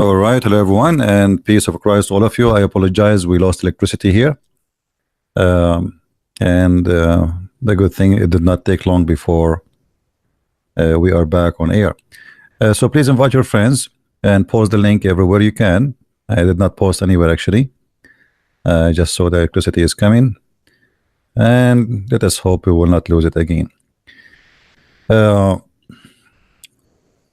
All right, hello everyone, and peace of Christ, all of you. I apologize, we lost electricity here, and the good thing it did not take long before we are back on air. So please invite your friends and post the link everywhere you can. I did not post anywhere actually. Just so the electricity is coming, and let us hope we will not lose it again.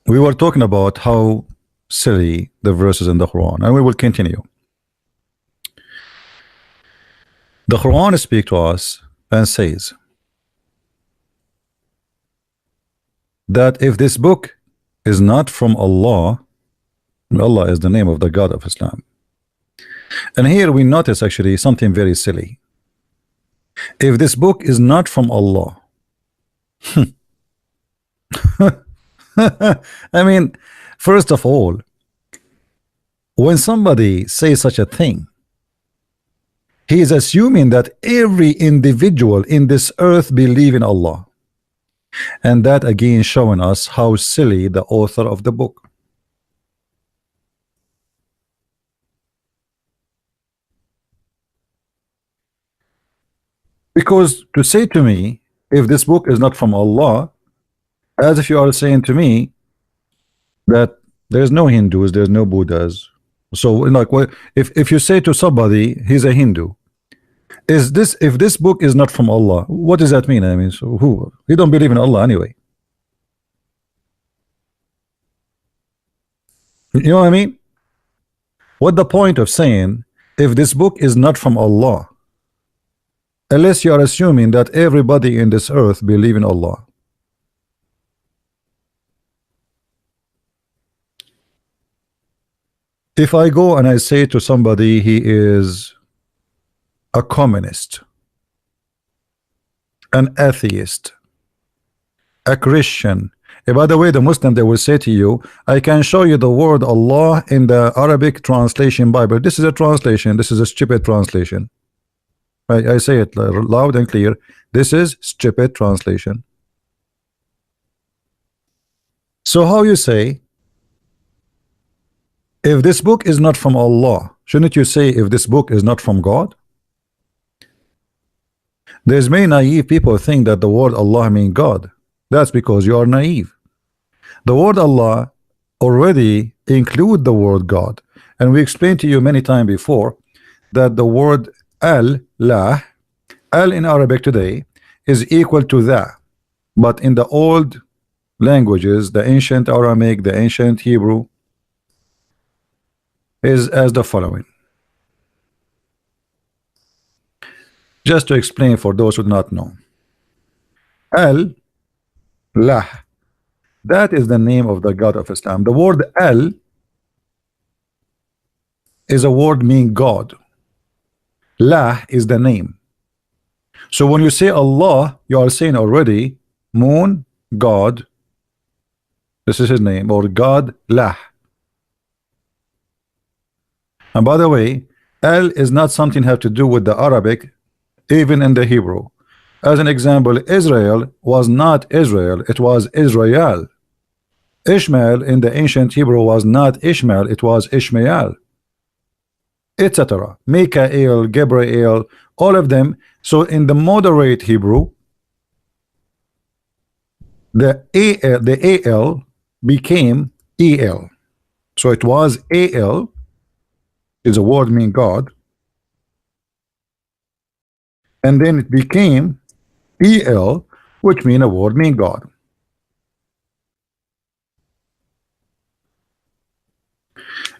We were talking about how silly the verses in the Quran, and we will continue. The Quran speaks to us and says that if this book is not from Allah, Allah is the name of the God of Islam. And here we notice actually something very silly. If this book is not from Allah, I mean, first of all, when somebody says such a thing, he is assuming that every individual in this earth believe in Allah, and that again showing us how silly the author of the book. Because to say to me, if this book is not from Allah, as if you are saying to me that there's no Hindus, there's no Buddhas. So like, if you say to somebody he's a Hindu, if this book is not from Allah, what does that mean? I mean, so who? He don't believe in Allah anyway. You know what I mean? What the point of saying if this book is not from Allah, unless you are assuming that everybody in this earth believe in Allah? If I go and I say to somebody he is a communist, an atheist, a Christian, and by the way, the Muslim, they will say to you, I can show you the word Allah in the Arabic translation Bible. This is a translation, this is a stupid translation. I say it loud and clear, this is stupid translation. So how you say, if this book is not from Allah, shouldn't you say if this book is not from God? There's many naive people who think that the word Allah means God. That's because you are naive. The word Allah already include the word God, and we explained to you many times before that the word Allah, Al in Arabic today is equal to that, but in the old languages, the ancient Aramaic, the ancient Hebrew, is as the following. Just to explain for those who do not know, Al-Lah, that is the name of the God of Islam. The word Al is a word meaning God. Lah is the name. So when you say Allah, you are saying already Moon, God, this is his name, or God Lah. And by the way, Al is not something have to do with the Arabic, even in the Hebrew. As an example, Israel was not Israel, it was Israel. Ishmael in the ancient Hebrew was not Ishmael, it was Ishmael, etc. Mikael, Gabriel, all of them. So in the moderate Hebrew, the AL became EL. So it was AL, is a word meaning God, and then it became EL, which mean a word meaning God.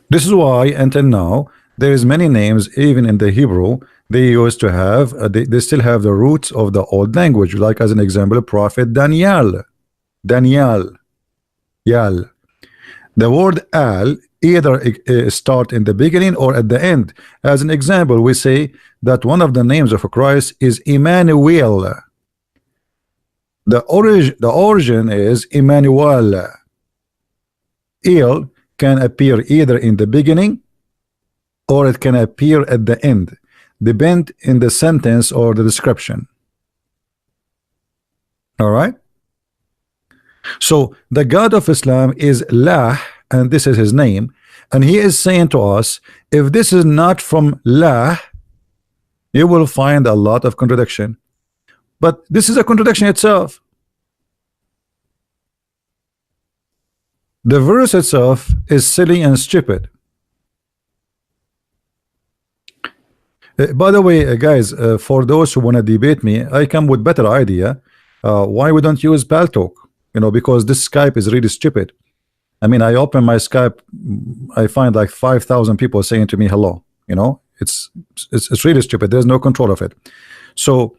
This is why until now there is many names, even in the Hebrew they used to have, they still have the roots of the old language, like as an example, prophet Daniel, Yal. The word Al either start in the beginning or at the end. As an example, we say that one of the names of Christ is Emmanuel. The origin is Emmanuel. El can appear either in the beginning or it can appear at the end, depend in the sentence or the description. All right. So the God of Islam is Lah, and this is his name, And he is saying to us, if this is not from La, you will find a lot of contradiction. But this is a contradiction itself. The verse itself is silly and stupid. By the way, guys, for those who want to debate me, I come with better idea. Why we don't use Paltalk? You know, because this Skype is really stupid. I mean, I open my Skype, I find like 5,000 people saying to me hello. You know, it's really stupid. There's no control of it. So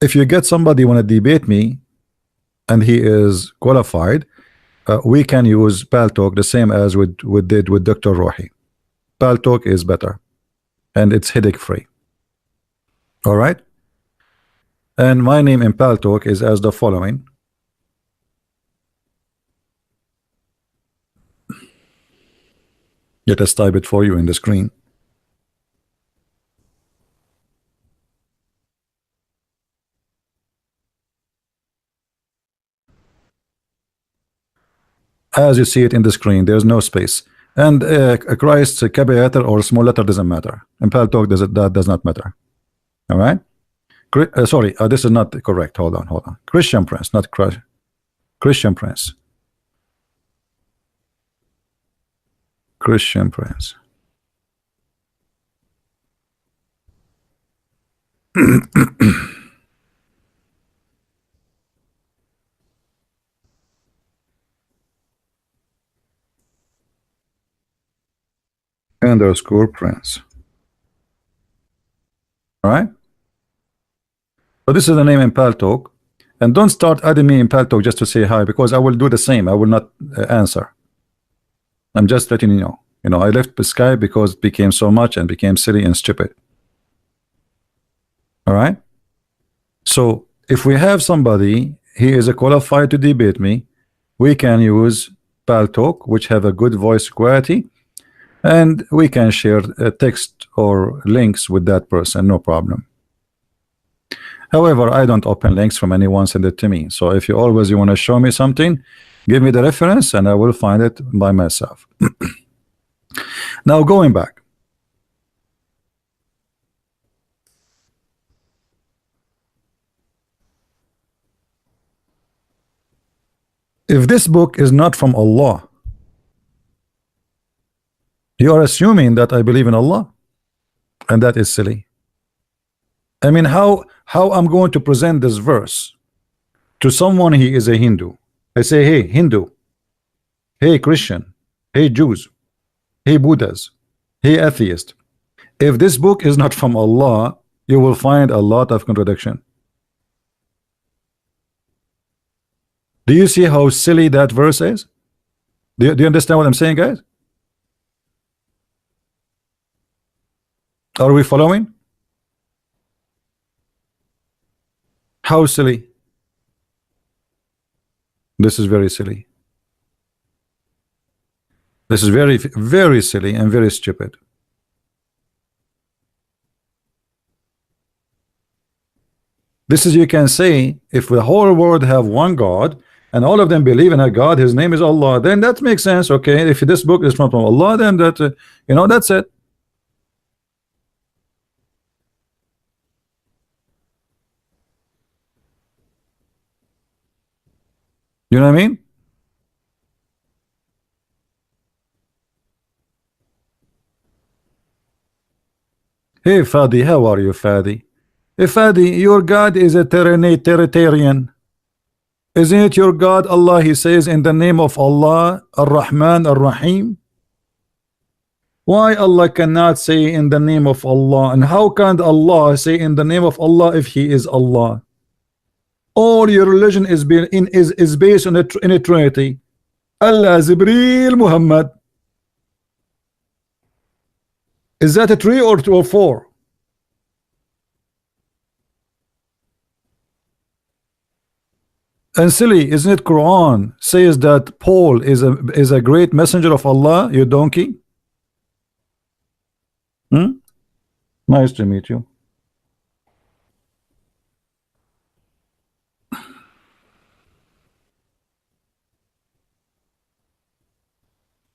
if you get somebody want to debate me and he is qualified, we can use Paltalk the same as we did with Dr. Rohi. Paltalk is better and it's headache free. All right. And my name in Paltalk is as the following. Let us type it for you in the screen. As you see it in the screen, there's no space. And Christ's capital letter or small letter doesn't matter. In Paltalk, that does not matter. All right. Sorry, this is not correct. Hold on. Christian Prince, not Christian Prince. Christian Prince. Underscore Prince. All right. So this is the name in Paltalk. And don't start adding me in Paltalk just to say hi, because I will do the same. I will not answer. I'm just letting you know. You know, I left Skype because it became so much and became silly and stupid. All right. So if we have somebody, he is a qualified to debate me, we can use Paltalk, which have a good voice quality, and we can share text or links with that person, no problem. However, I don't open links from anyone, send it to me. So if you want to show me something, give me the reference and I will find it by myself. Now going back. If this book is not from Allah, you are assuming that I believe in Allah, and that is silly. I mean, how I'm going to present this verse to someone he is a Hindu? I say, hey Hindu, hey Christian, hey Jews, hey Buddhas, hey atheist. If this book is not from Allah, you will find a lot of contradiction. Do you see how silly that verse is? Do you understand what I'm saying, guys? Are we following? How silly? This is very silly. This is very, very silly and very stupid. This is, you can say, if the whole world have one God and all of them believe in a God, his name is Allah, then that makes sense. Okay, if this book is from Allah, then that you know, that's it. You know what I mean? Hey Fadi, how are you, Fadi? Hey Fadi, your God is a Trinitarian. Isn't it your God, Allah? He says in the name of Allah, Ar-Rahman, Ar-Rahim. Why Allah cannot say in the name of Allah? And how can Allah say in the name of Allah if He is Allah? All your religion is based on a Trinity. Allah, Jibreel, Muhammad. Is that a 3 or 2 or 4? And silly, isn't it Quran says that Paul is a great messenger of Allah, you donkey? Nice to meet you.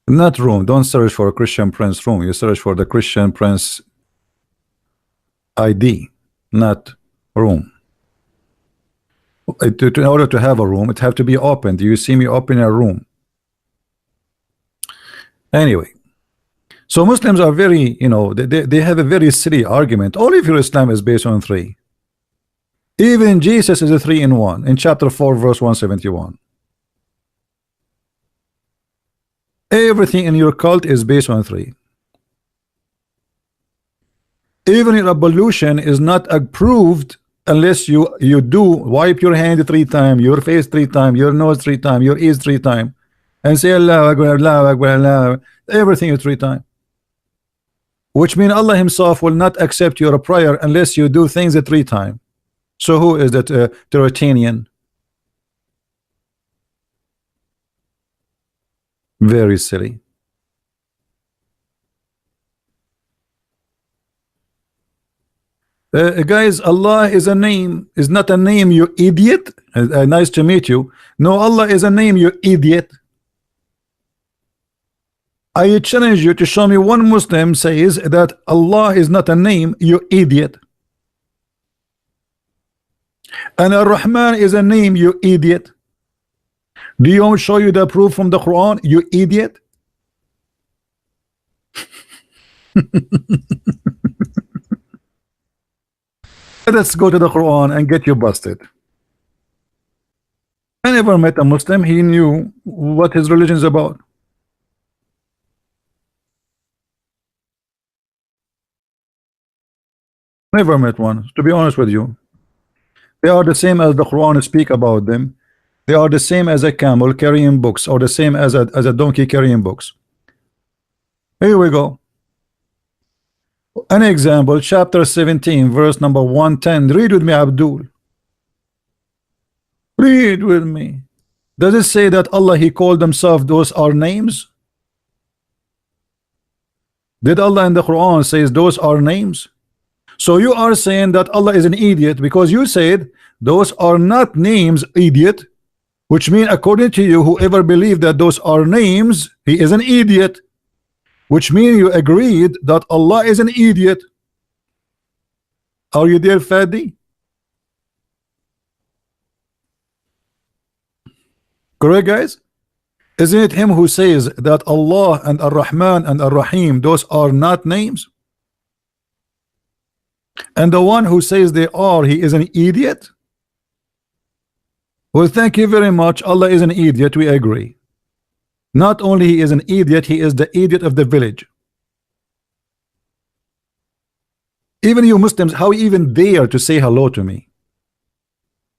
Not room. Don't search for a Christian Prince room. You search for the Christian Prince ID, not room. In order to have a room, it have to be open. Do you see me open a room? Anyway, so Muslims are very, you know, they have a very silly argument. All of your Islam is based on three. Even Jesus is a 3-in-1 in chapter 4 verse 171. Everything in your cult is based on three. Even your ablution is not approved unless you do wipe your hand 3 times, your face 3 times, your nose 3 times, your ears 3 times, and say Allah Akbar, Allah Akbar, Allah Akbar. Everything is 3 times. Which means Allah Himself will not accept your prayer unless you do things 3 times. So who is that Teuratanian? Very silly. Guys, Allah is a name, is not a name, you idiot. Nice to meet you. No, Allah is a name, you idiot. I challenge you to show me one Muslim says that Allah is not a name, you idiot. And Ar-Rahman is a name, you idiot. Do you want to show you the proof from the Quran, you idiot? Let's go to the Quran and get you busted. I never met a Muslim, he knew what his religion is about. Never met one, to be honest with you. They are the same as the Quran speak about them. They are the same as a camel carrying books, or the same as a donkey carrying books. Here we go. An example, chapter 17, verse number 110. Read with me, Abdul. Read with me. Does it say that Allah, He called Himself, those are names? Did Allah in the Quran says those are names? So you are saying that Allah is an idiot because you said those are not names, idiot. Which means according to you, whoever believed that those are names, he is an idiot. Which means you agreed that Allah is an idiot. Are you there, Fadi? Correct, guys? Isn't it him who says that Allah and Ar-Rahman and Ar-Rahim, those are not names? And the one who says they are, he is an idiot? Well, thank you very much. Allah is an idiot, we agree. Not only he is an idiot, he is the idiot of the village. Even you Muslims, how you even dare to say hello to me?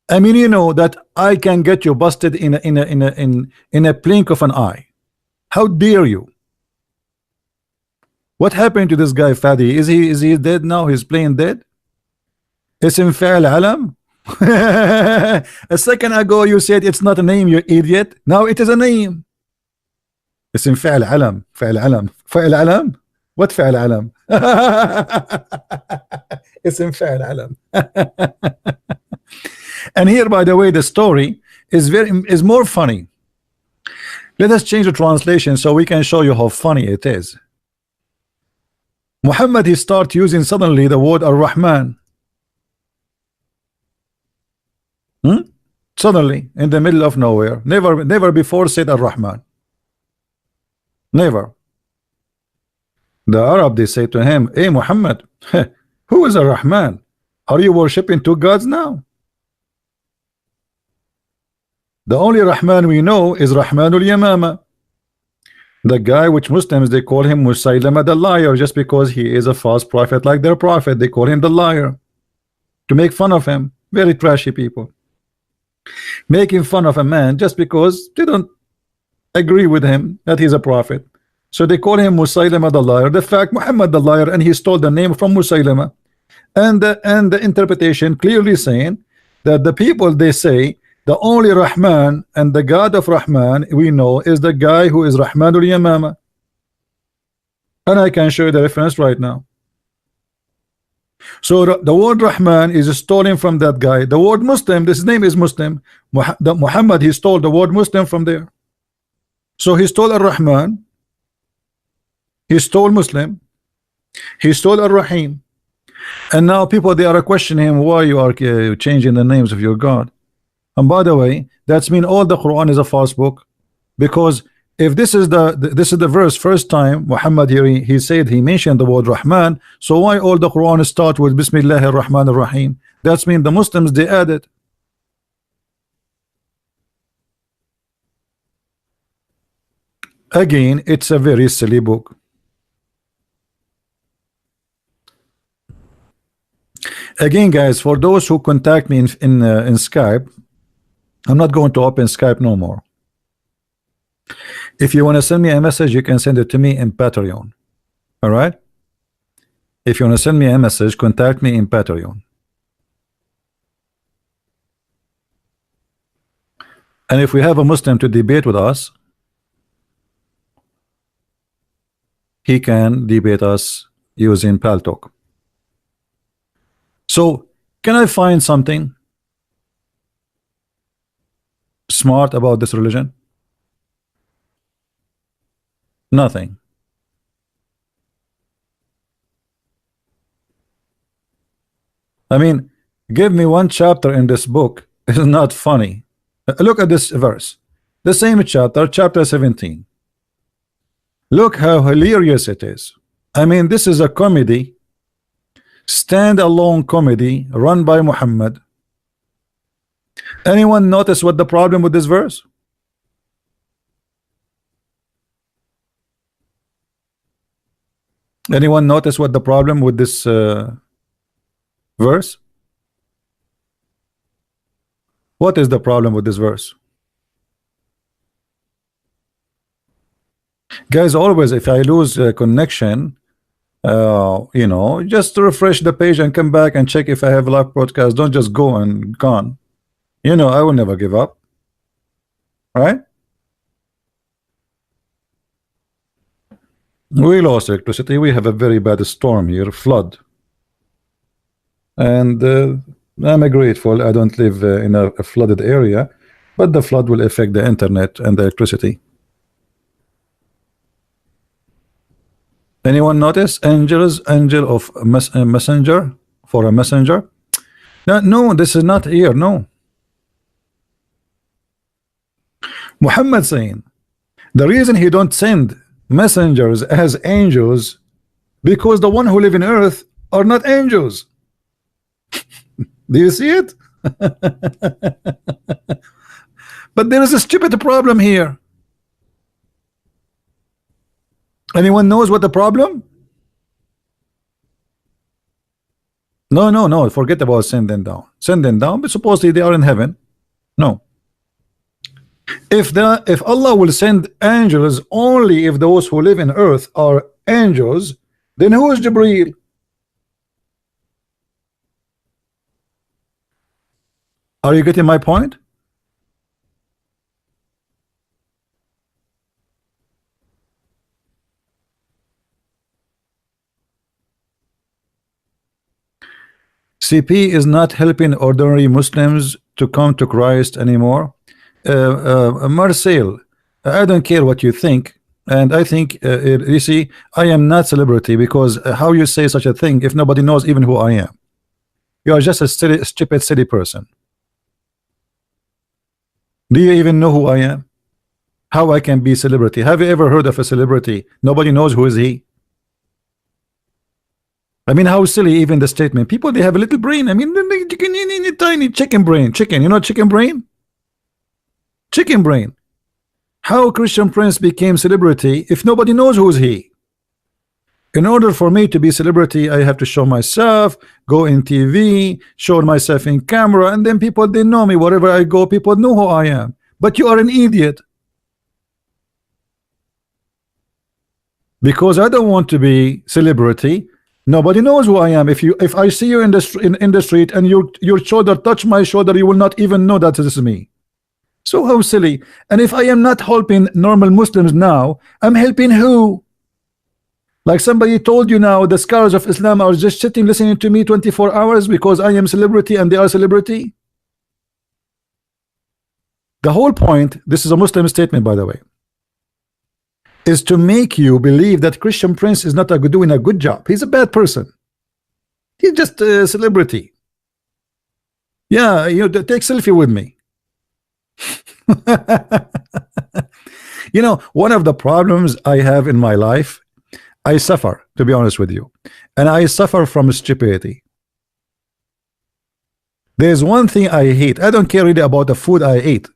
I mean, you know that I can get you busted in a blink of an eye. How dare you? What happened to this guy, Fadi? Is he dead now? He's playing dead? Ism Fa'al Alam? A second ago you said it's not a name, you idiot. Now it is a name. Ism Fa'al Alam. Fa'al Alam. Fa'al Alam? What Fa'al Alam? Ism Fa'al Alam. And here, by the way, the story is more funny. Let us change the translation so we can show you how funny it is. Muhammad, he start using suddenly the word Ar-Rahman. Suddenly, in the middle of nowhere. Never before said Ar-Rahman. Never. The Arab, they say to him, hey Muhammad, who is Ar-Rahman? Are you worshipping 2 gods now? The only Rahman we know is Rahmanul Yamama. The guy which Muslims, they call him Musaylama the liar, just because he is a false prophet like their prophet. They call him the liar to make fun of him. Very trashy people, making fun of a man just because they don't agree with him that he's a prophet. So they call him Musaylama the liar. The fact Muhammad the liar, and he stole the name from Musaylama. And the interpretation clearly saying that the people, they say the only Rahman and the God of Rahman we know is the guy who is Rahmanul Yamama. And I can show you the reference right now. So the word Rahman is stolen from that guy. The word Muslim, this name is Muslim. Muhammad, he stole the word Muslim from there. So he stole Ar-Rahman He stole Muslim. He stole Ar-Rahim. And now people, they are questioning him why you are changing the names of your God. And by the way, that's mean all the Quran is a false book, because if this is the verse first time Muhammad here he said he mentioned the word Rahman, so why all the Quran start with Bismillahir Rahmanir Rahim? That's mean the Muslims they added. Again, it's a very silly book. Again, guys, for those who contact me in Skype, I'm not going to open Skype no more. If you want to send me a message, you can send it to me in Patreon. All right? If you want to send me a message, contact me in Patreon. And if we have a Muslim to debate with us, he can debate us using Paltalk. So, can I find something smart about this religion? Nothing. I mean, give me one chapter in this book. It's not funny. Look at this verse. The same chapter, chapter 17. Look how hilarious it is. I mean, this is a comedy, stand-alone comedy run by Muhammad. Anyone notice what the problem with this verse? Anyone notice what the problem with this verse? What is the problem with this verse? Guys, always if I lose connection, you know, just refresh the page and come back and check if I have a live broadcast. Don't just go and gone. You know, I will never give up. Right? We lost electricity. We have a very bad storm here, flood. And I'm grateful I don't live in a flooded area, but the flood will affect the internet and the electricity. Anyone notice angel of messenger for a messenger? No, this is not here. No. Muhammad saying the reason he don't send messengers as angels because the one who live in earth are not angels. Do you see it? But there is a stupid problem here. Anyone knows what the problem? No, forget about send them down. Send them down, but supposedly they are in heaven. No. If Allah will send angels only if those who live in earth are angels, then who is Jibreel? Are you getting my point? CP is not helping ordinary Muslims to come to Christ anymore. Marcel, I don't care what you think, and I think you see, I am not celebrity because how you say such a thing if nobody knows even who I am? You are just a stupid silly person. Do you even know who I am? How I can be celebrity? Have you ever heard of a celebrity? Nobody knows who is he. I mean, how silly even the statement. People, they have a little brain. I mean, they tiny chicken brain. Chicken, you know chicken brain? Chicken brain. How Christian Prince became celebrity if nobody knows who's he? In order for me to be celebrity, I have to show myself, go in TV, show myself in camera, and then people, they know me. Wherever I go, people know who I am. But you are an idiot. Because I don't want to be celebrity. Nobody knows who I am. If I see you in the street and your shoulder touch my shoulder, you will not even know that this is me. So how silly. And if I am not helping normal Muslims now, I'm helping who? Like somebody told you now, the scholars of Islam are just sitting listening to me 24 hours because I am celebrity and they are celebrity. The whole point, this is a Muslim statement by the way. is to make you believe that Christian Prince is not doing a good job. He's a bad person. He's just a celebrity. Yeah, you know, take selfie with me. You know, one of the problems I have in my life, I suffer, to be honest with you, and I suffer from stupidity. There's one thing I hate. I don't care really about the food I eat.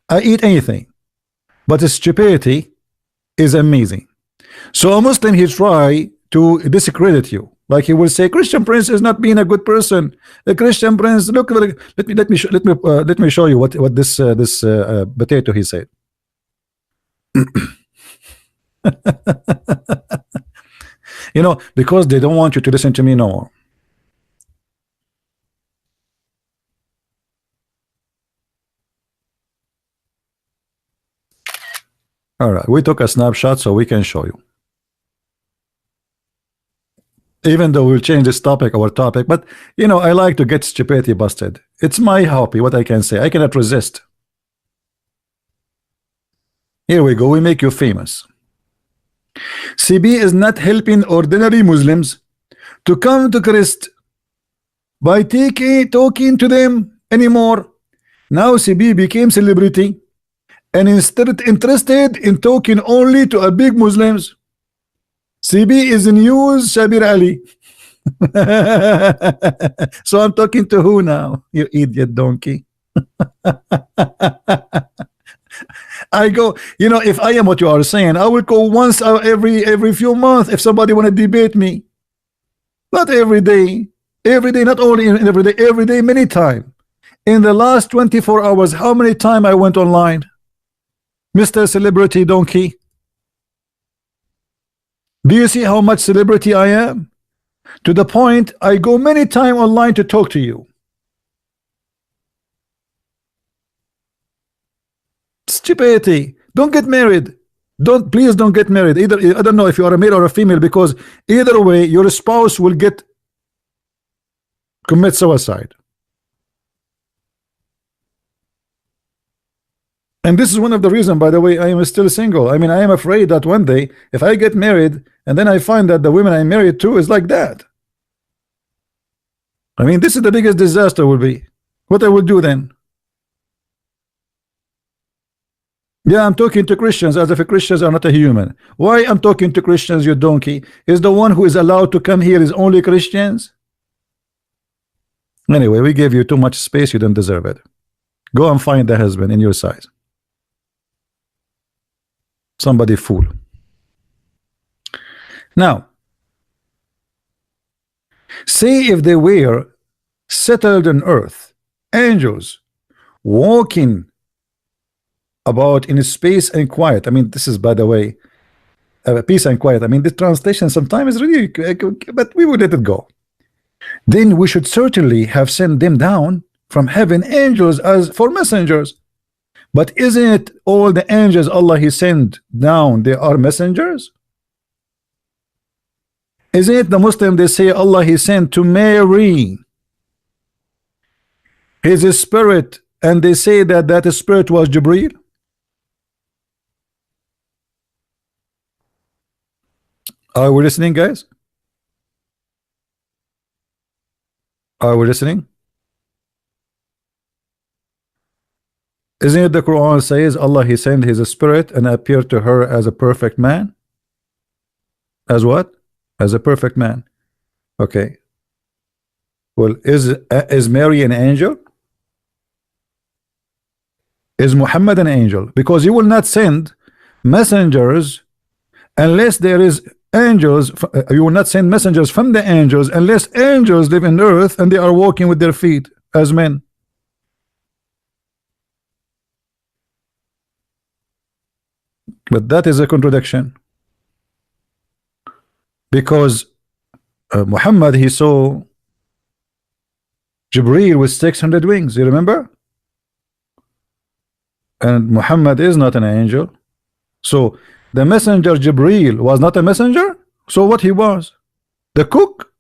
I eat anything, but the stupidity is amazing. So a Muslim, he try to discredit you. Like he will say, Christian Prince is not being a good person. The Christian Prince, look, let me show you what this potato he said. You know, because they don't want you to listen to me no more. All right, we took a snapshot so we can show you. Even though we'll change this topic, our topic, but you know, I like to get stupidity busted. It's my hobby, what I can say. I cannot resist. Here we go, we make you famous. CB is not helping ordinary Muslims to come to Christ by talking to them anymore. Now CB became celebrity and instead interested in talking only to a big Muslims. CB is news Shabir Ali. So I'm talking to who now? You idiot donkey. I go, you know, if I am what you are saying, I will go once every few months if somebody want to debate me. Not every day, not only every day, many times. In the last 24 hours, how many times I went online? Mr. Celebrity Donkey. Do you see how much celebrity I am? To the point I go many times online to talk to you. Stupidity. Don't get married. Please don't get married. Either I don't know if you are a male or a female, because either way your spouse will commit suicide. And this is one of the reasons, by the way, I am still single. I mean, I am afraid that one day, if I get married, and then I find that the women I'm married to is like that. I mean, this is the biggest disaster will be. What I will do then? Yeah, I'm talking to Christians as if Christians are not a human. Why I'm talking to Christians, you donkey? Is the one who is allowed to come here is only Christians? Anyway, we gave you too much space. You don't deserve it. Go and find the husband in your size. Somebody fool. Now, say if they were settled on earth, angels walking about in space and quiet. I mean, this is, by the way, peace and quiet. I mean, the translation sometimes is really, but we would let it go. Then we should certainly have sent them down from heaven, angels as for messengers. But isn't it all the angels Allah He sent down, they are messengers? Isn't it the Muslim, they say Allah He sent to Mary His spirit, and they say that that spirit was Jibreel? Are we listening, guys? Are we listening? Isn't it the Quran says Allah He sent His spirit and appeared to her as a perfect man? As what? As a perfect man. Okay. Well, is Mary an angel? Is Muhammad an angel? Because you will not send messengers unless there is angels. You will not send messengers from the angels unless angels live in earth and they are walking with their feet as men. But that is a contradiction, because Muhammad, he saw Jibreel with 600 wings, you remember? And Muhammad is not an angel. So the messenger Jibreel was not a messenger. So what he was? The cook?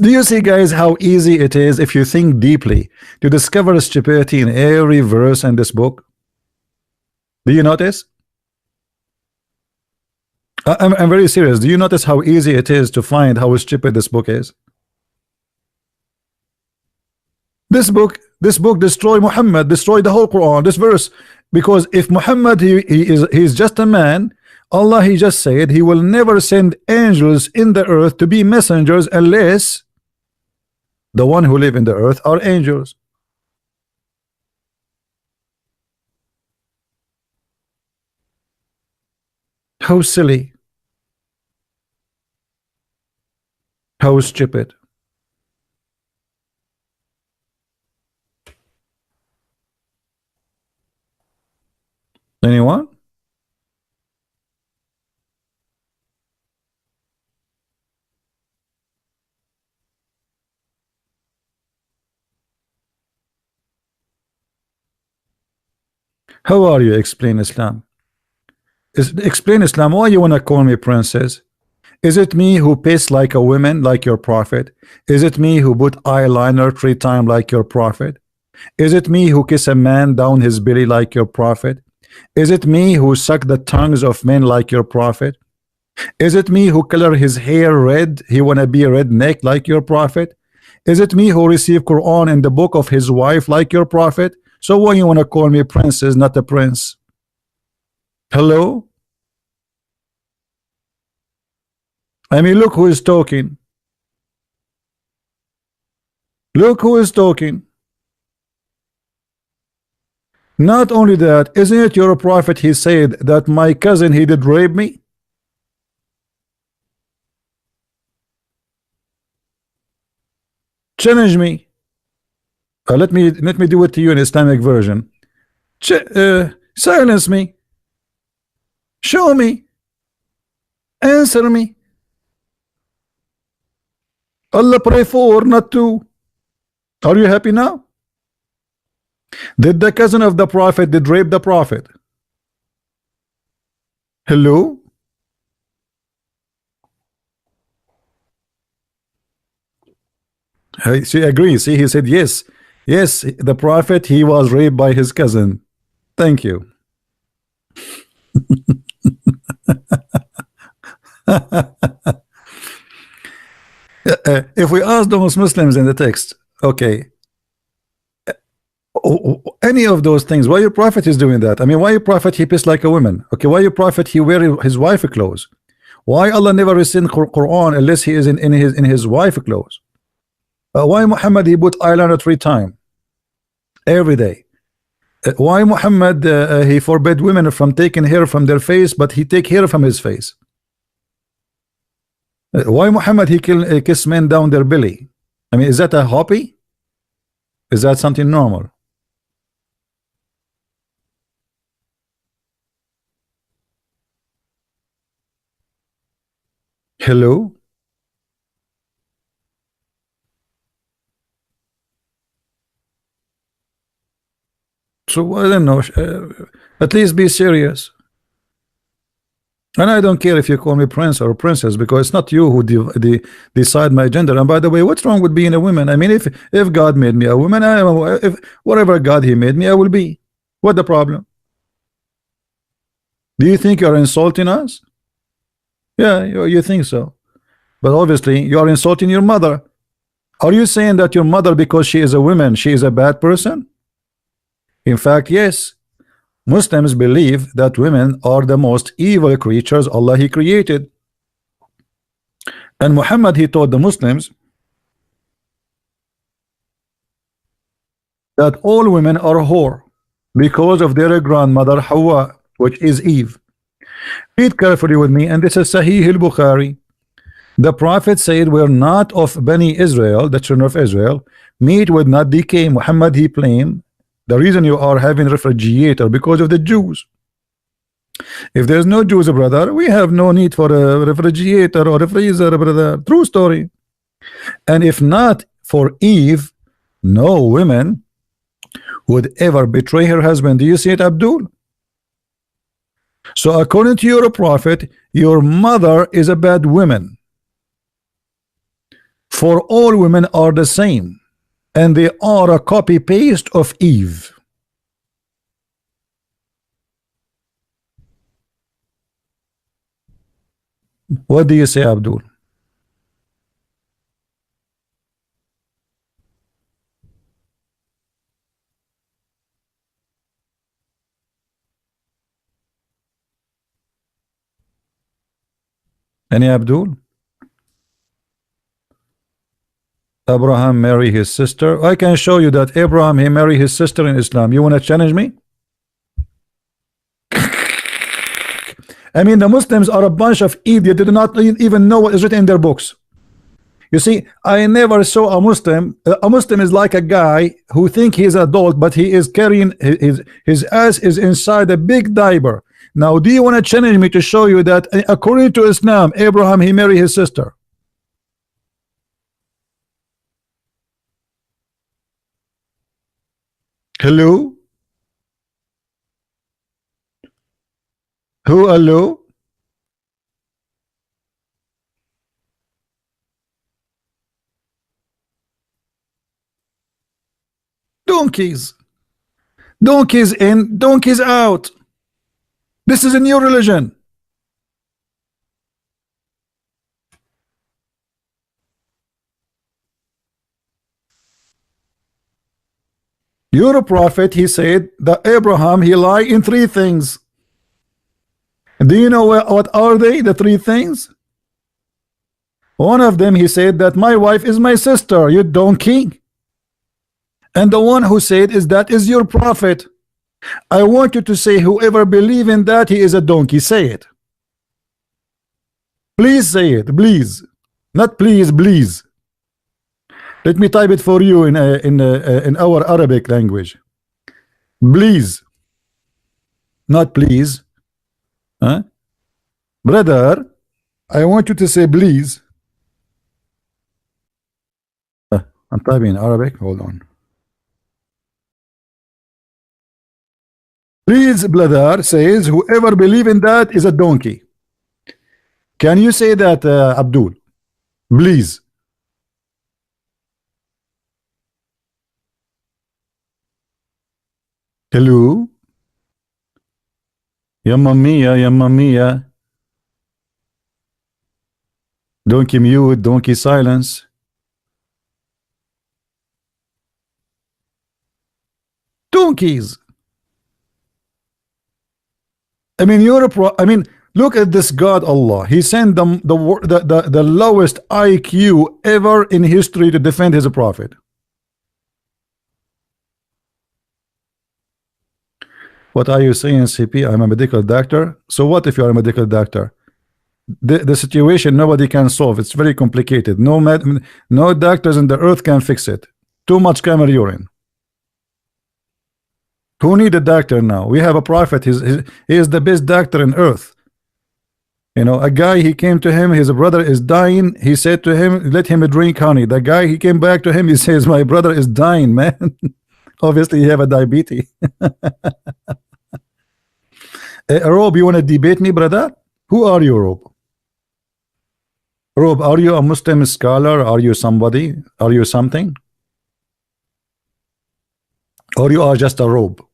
Do you see, guys, how easy it is if you think deeply to discover stupidity in every verse in this book? Do you notice? I'm very serious. Do you notice how easy it is to find how stupid this book is? This book destroyed Muhammad, destroyed the whole Quran, this verse. Because if Muhammad he's just a man, Allah he just said he will never send angels in the earth to be messengers unless the one who live in the earth are angels. How silly, how stupid. Anyone? How are you? Explain Islam. Explain Islam. Why you wanna call me princess? Is it me who piss like a woman like your prophet? Is it me who put eyeliner 3 times like your prophet? Is it me who kiss a man down his belly like your prophet? Is it me who suck the tongues of men like your prophet? Is it me who color his hair red? He wanna be a redneck like your prophet? Is it me who receive Quran in the book of his wife like your prophet? So why you wanna call me princess, not a prince? Hello? I mean, look who is talking. Look who is talking. Not only that, isn't it your prophet he said that my cousin he did rape me? Challenge me. Let me do it to you in Islamic version. Silence me. Show me. Answer me. Allah pray for, not to. Are you happy now? Did the cousin of the prophet did rape the prophet? Hello? She agrees. See, he said yes. Yes, the prophet he was raped by his cousin. Thank you. If we ask those Muslims in the text, okay, any of those things, why your prophet is doing that? I mean, why your prophet he pissed like a woman? Okay, why your prophet he wear his wife clothes? Why Allah never send Quran unless he is in his wife clothes? Why Muhammad he put eyeliner 3 times every day? Why Muhammad he forbid women from taking hair from their face, but he take hair from his face? Why Muhammad he kiss men down their belly? I mean, is that a hobby? Is that something normal? Hello? So I don't know. At least be serious. And I don't care if you call me prince or princess, because it's not you who decide my gender. And by the way, what's wrong with being a woman? I mean, if God made me a woman, if whatever God he made me, I will be. What the problem? Do you think you're insulting us? Yeah, you think so. But obviously, you are insulting your mother. Are you saying that your mother, because she is a woman, she is a bad person? In fact, yes. Muslims believe that women are the most evil creatures Allah he created. And Muhammad he taught the Muslims that all women are whore because of their grandmother Hawa, which is Eve. Read carefully with me, and this is Sahih al-Bukhari. The Prophet said, we're not of Bani Israel, the children of Israel, meat would not decay. Muhammad he claimed the reason you are having refrigerator because of the Jews. If there's no Jews, brother, we have no need for a refrigerator or a freezer, brother. True story. And if not for Eve, no woman would ever betray her husband. Do you see it, Abdul? So according to your prophet, your mother is a bad woman. For all women are the same, and they are a copy paste of Eve. What do you say, Abdul? Any Abdul? Abraham marry his sister. I can show you that Abraham he married his sister in Islam. You want to challenge me? I mean, the Muslims are a bunch of idiots. They do not even know what is written in their books. You see, I never saw a Muslim. A Muslim is like a guy who think he's adult, but he is carrying his ass is inside a big diaper. Now, do you want to challenge me to show you that according to Islam, Abraham he married his sister? Hello? Who hello? Donkeys. Donkeys in, donkeys out. This is a new religion. Your prophet, he said that Abraham, he lied in three things. Do you know what are they, the three things? One of them, he said that my wife is my sister, you donkey. And the one who said is that is your prophet. I want you to say whoever believe in that, he is a donkey. Say it. Please say it, please. Not please, please. Let me type it for you in our Arabic language. Please. Not please. Huh? Brother, I want you to say please. I'm typing in Arabic. Hold on. Please, brother, says whoever believe in that is a donkey. Can you say that, Abdul? Please. Hello? Yamma mia, yamma mia. Donkey mute, donkey silence. Donkeys. I mean, I mean, look at this God Allah. He sent them the lowest IQ ever in history to defend his prophet. What are you saying, CP? I'm a medical doctor. So what if you're a medical doctor? The situation nobody can solve. It's very complicated. No doctors in the earth can fix it. Too much camel urine. Who need a doctor now? We have a prophet. He is the best doctor in earth. You know, a guy, he came to him, his brother is dying. He said to him, let him drink honey. The guy, he came back to him, he says, my brother is dying, man. Obviously, you have a diabetes. Rob, you want to debate me, brother? Who are you, Rob? Rob, are you a Muslim scholar? Are you somebody? Are you something? Or you are just a robe?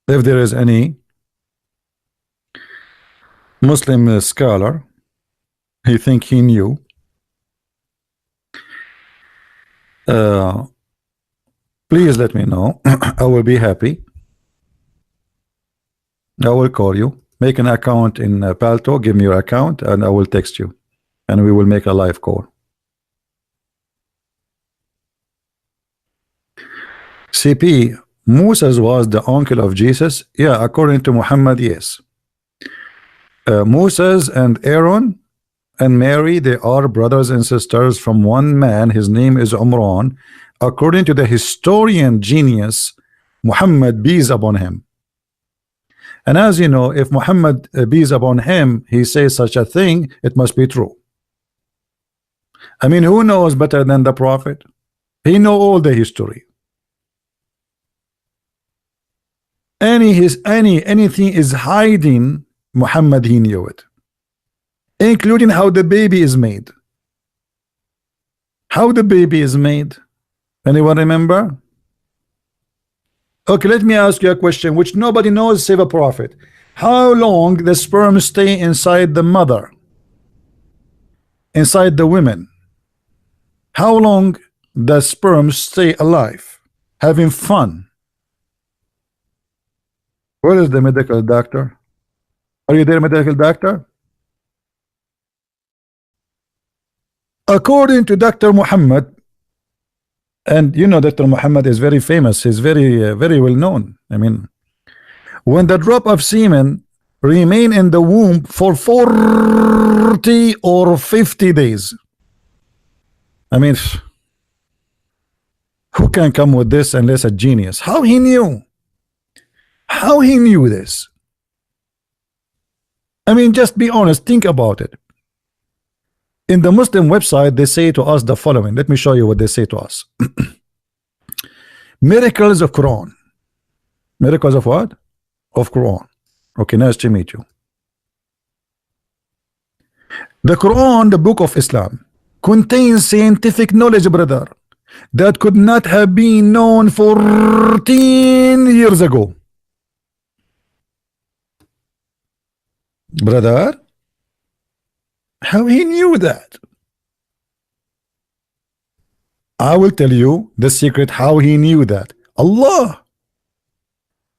If there is any Muslim scholar, he think he knew, please let me know. I will be happy. I will call you. Make an account in Palto. Give me your account, and I will text you, and we will make a live call. CP, Moses was the uncle of Jesus. Yeah, according to Muhammad, yes. Moses and Aaron and Mary, they are brothers and sisters from one man. His name is Umran. According to the historian genius Muhammad, peace upon him. And as you know, if Muhammad peace upon him, he says such a thing, it must be true. I mean, who knows better than the prophet? He know all the history. anything is hiding, Muhammad, he knew it, including how the baby is made. How the baby is made? Anyone remember? Okay, let me ask you a question which nobody knows save a prophet. How long the sperm stay inside the mother, inside the women? How long the sperm stay alive, having fun? Where is the medical doctor? Are you there, medical doctor? According to Dr. Muhammad, and you know Dr. Muhammad is very famous, he's very well known. I mean, when the drop of semen remain in the womb for 40 or 50 days. I mean, who can come with this unless a genius? How he knew? How he knew this? I mean, just be honest, think about it. In the Muslim website, they say to us the following. Let me show you what they say to us. Miracles of Quran. Miracles of what? Of Quran. Okay, nice to meet you. The Quran, the book of Islam, contains scientific knowledge, brother, that could not have been known 14 years ago. Brother, how he knew that? I will tell you the secret how he knew that. Allah.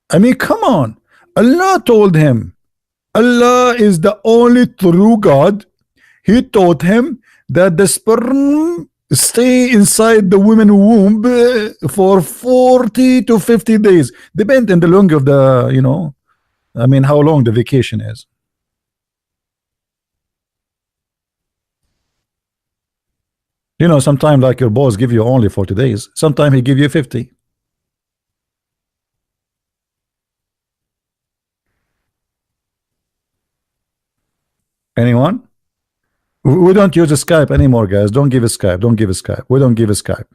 I mean, come on. Allah told him. Allah is the only true God. He told him that the sperm stay inside the woman womb for 40 to 50 days. Depends on the length of the, you know, I mean, how long the vacation is. You know, sometimes like your boss give you only 40 days. Sometimes he give you 50. Anyone? We don't use Skype anymore, guys. Don't give a Skype. Don't give a Skype. We don't give a Skype.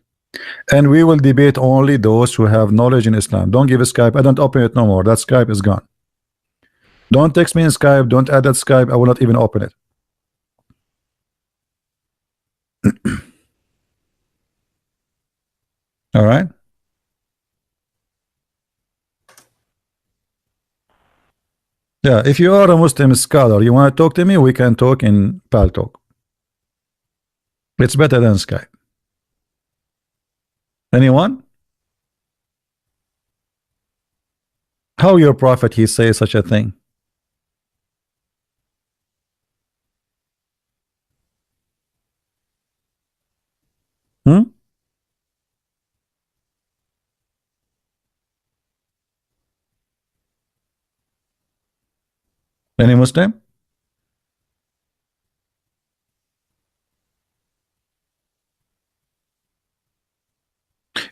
And we will debate only those who have knowledge in Islam. Don't give a Skype. I don't open it no more. That Skype is gone. Don't text me in Skype. Don't add that Skype. I will not even open it. All right. Yeah, if you are a Muslim scholar, you want to talk to me, we can talk in Paltalk. It's better than Skype. Anyone? How your prophet he say such a thing? Hmm? Any Muslim?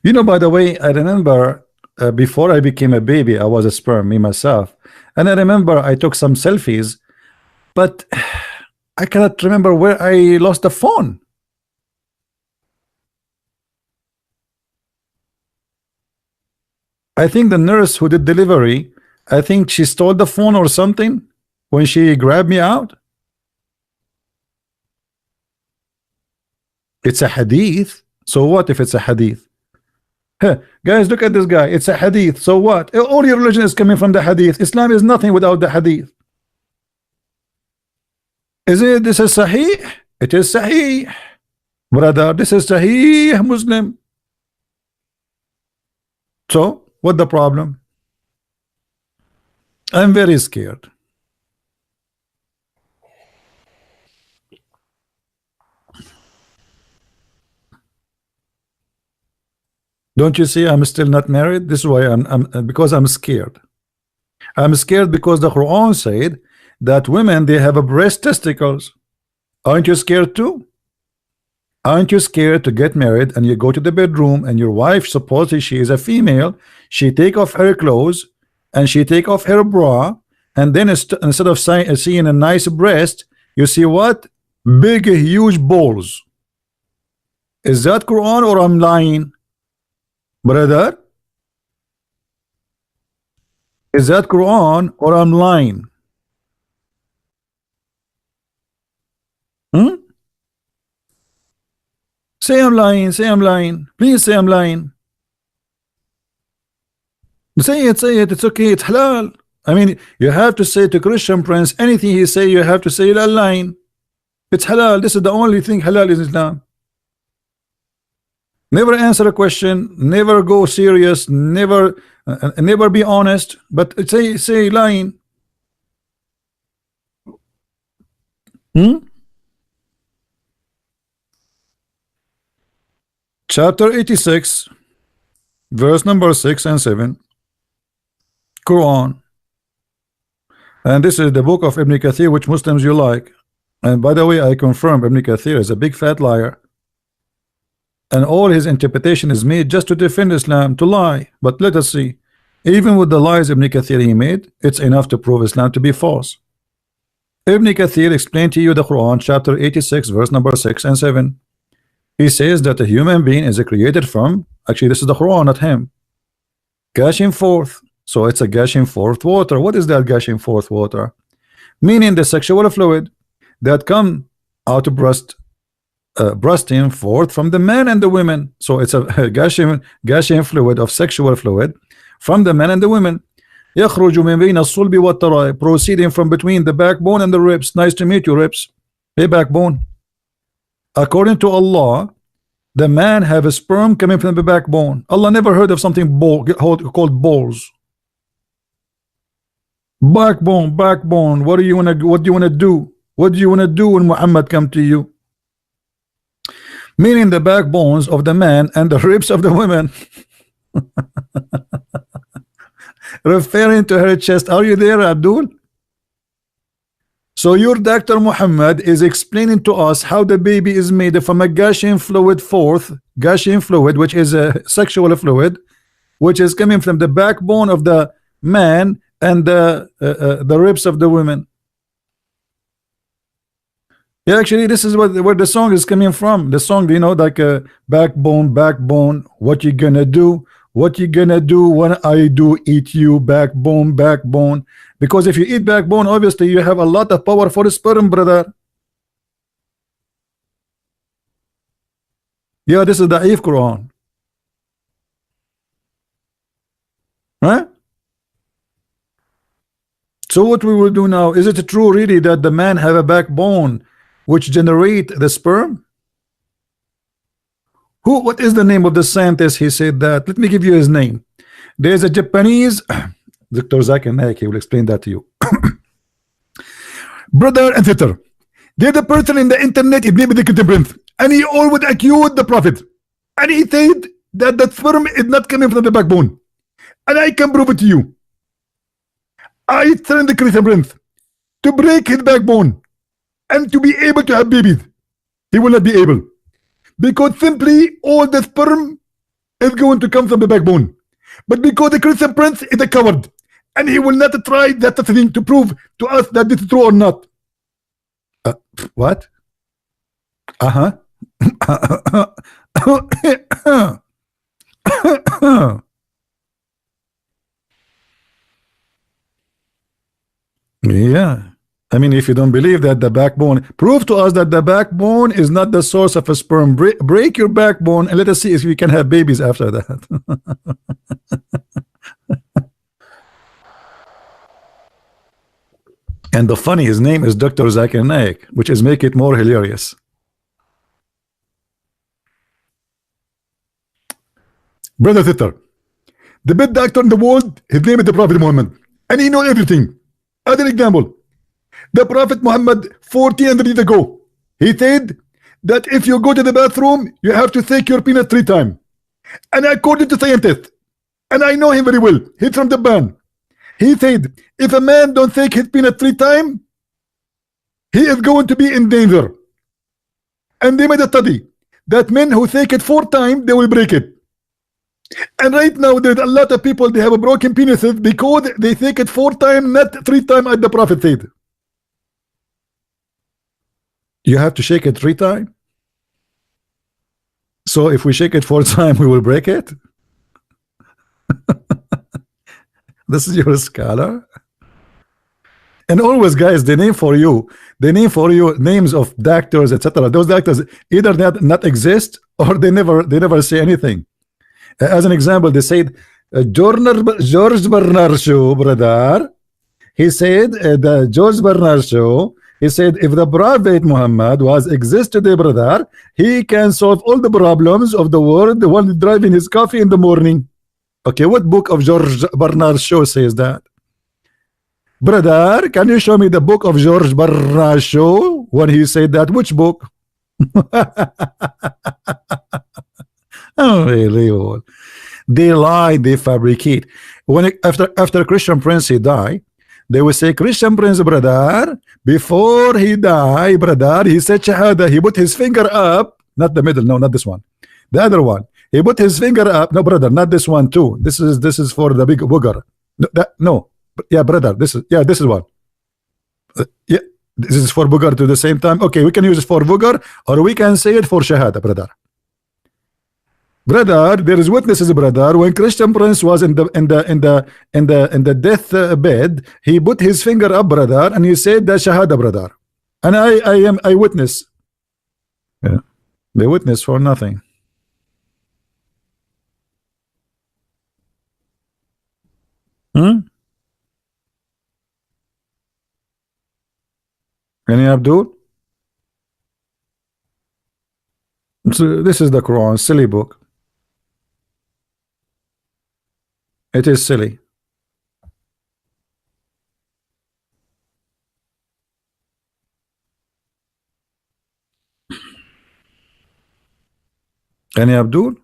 You know, by the way, I remember before I became a baby, I was a sperm, me myself. And I remember I took some selfies, but I cannot remember where I lost the phone. I think the nurse who did delivery, I think she stole the phone or something when she grabbed me out. It's a hadith. So what if it's a hadith? Huh. Guys, look at this guy. It's a hadith. So what? All your religion is coming from the hadith. Islam is nothing without the hadith. Is it? This is sahih? It is sahih. Brother, this is sahih Muslim. So what the problem? I'm very scared. Don't you see I'm still not married? This is why I'm because I'm scared. I'm scared because the Quran said that women, they have a breast testicles. Aren't you scared too? Aren't you scared to get married and you go to the bedroom and your wife, supposedly she is a female, she take off her clothes and she take off her bra, and then instead of seeing a nice breast, you see what? Big huge balls. Is that Quran or I'm lying? Brother, Is that Quran or I'm lying? Hmm? Say I'm lying. Say I'm lying. Please say I'm lying. Say it. Say it. It's okay. It's halal. I mean, you have to say to Christian Prince anything he say. You have to say you're lying. It's halal. This is the only thing halal is Islam. Never answer a question. Never go serious. Never be honest. But say lying. Chapter 86, verse number 6 and 7, Quran. And this is the book of Ibn Kathir, which Muslims you like. And by the way, I confirm Ibn Kathir is a big fat liar. And all his interpretation is made just to defend Islam, to lie. But let us see. Even with the lies Ibn Kathir he made, it's enough to prove Islam to be false. Ibn Kathir explained to you the Quran, chapter 86, verse number 6 and 7. He says that a human being is created from, actually this is the Quran, not him, gushing forth. So it's a gushing forth water. What is that gushing forth water? Meaning the sexual fluid that come out of bursting forth from the man and the women. So it's a gushing fluid of sexual fluid from the men and the women. يخرج من بين الصلب والترائب, proceeding from between the backbone and the ribs. Nice to meet you, ribs. Hey, backbone. According to Allah, the man have a sperm coming from the backbone. Allah never heard of something called balls. Backbone, backbone. What do you wanna do? What do you wanna do when Muhammad come to you? Meaning the backbones of the man and the ribs of the women. Referring to her chest. Are you there, Abdul? So your Dr. Muhammad is explaining to us how the baby is made from a gushing fluid gushing fluid, which is a sexual fluid, which is coming from the backbone of the man and the ribs of the women. Yeah, actually, this is where the song is coming from. The song, you know, like backbone, backbone. What you gonna do? What you gonna do when I do eat you? Backbone, backbone. Because if you eat backbone, obviously you have a lot of power for the sperm, brother. Yeah, this is the Da'if Quran. Huh? So what we will do now, is it true really that the man have a backbone which generate the sperm? What is the name of the scientist? He said that. Let me give you his name. There's a Japanese Dr. Zakir Naik, he will explain that to you. Brother and sister, there's a person in the internet, his name is the Prince, and he always accused the Prophet, and he said that the sperm is not coming from the backbone, and I can prove it to you. I trained the Christian Prince to break his backbone and to be able to have babies. He will not be able, because simply all the sperm is going to come from the backbone. But because the Christian Prince is a coward, and he will not try that thing to prove to us that this is true or not. What? Yeah. I mean, if you don't believe that the backbone, prove to us that the backbone is not the source of a sperm. Break your backbone and let us see if we can have babies after that. And the funny, his name is Dr. Zakir Naik, which is make it more hilarious. Brother sister, the best doctor in the world, his name is the Prophet Muhammad, and he knows everything. As an example, the Prophet Muhammad 1400 years ago, he said that if you go to the bathroom, you have to take your peanut 3 times. And according to scientists, and I know him very well, he's from Japan, he said if a man don't take his peanut 3 times, he is going to be in danger. And they made a study that men who take it 4 times, they will break it. And right now there's a lot of people, they have a broken penises because they take it 4 times, not 3 times as the Prophet said. You have to shake it 3 times. So if we shake it 4 times, we will break it. This is your scholar. And always, guys, they name for you names of doctors, etc. Those doctors either not exist or they never say anything. As an example, they said George Bernard Shaw, brother. He said the George Bernard Shaw. He said if the Prophet Muhammad was exist today, brother, he can solve all the problems of the world while driving his coffee in the morning. Okay, what book of George Bernard Shaw says that? Brother, can you show me the book of George Bernard Shaw when he said that? Which book? Unbelievable. They lie, they fabricate. After Christian Prince he died, they will say Christian Prince, brother, before he died, brother, he said shahada. He put his finger up, not the middle, no, not this one, the other one. He put his finger up. No, brother, not this one too. This is for the big booger. No, yeah, brother, this is one. Yeah, this is for booger to the same time. Okay, we can use it for booger, or we can say it for shahada, brother. Brother, there is witnesses, brother. When Christian Prince was in the death bed, he put his finger up, brother, and he said that shahada, brother. And I am a witness. Yeah, they witness for nothing. Any Abdul? So this is the Quran, silly book. It is silly. Any Abdul?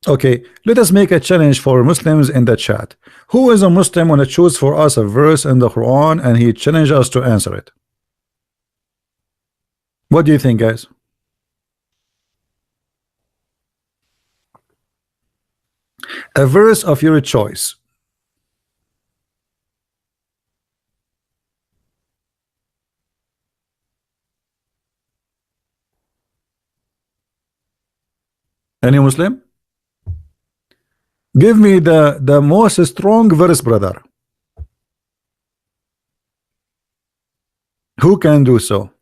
Okay, let us make a challenge for Muslims in the chat. Who is a Muslim want to choose for us a verse in the Quran and he challenge us to answer it? What do you think, guys? A verse of your choice. Any Muslim? Give me the most strong verse, brother. Who can do so?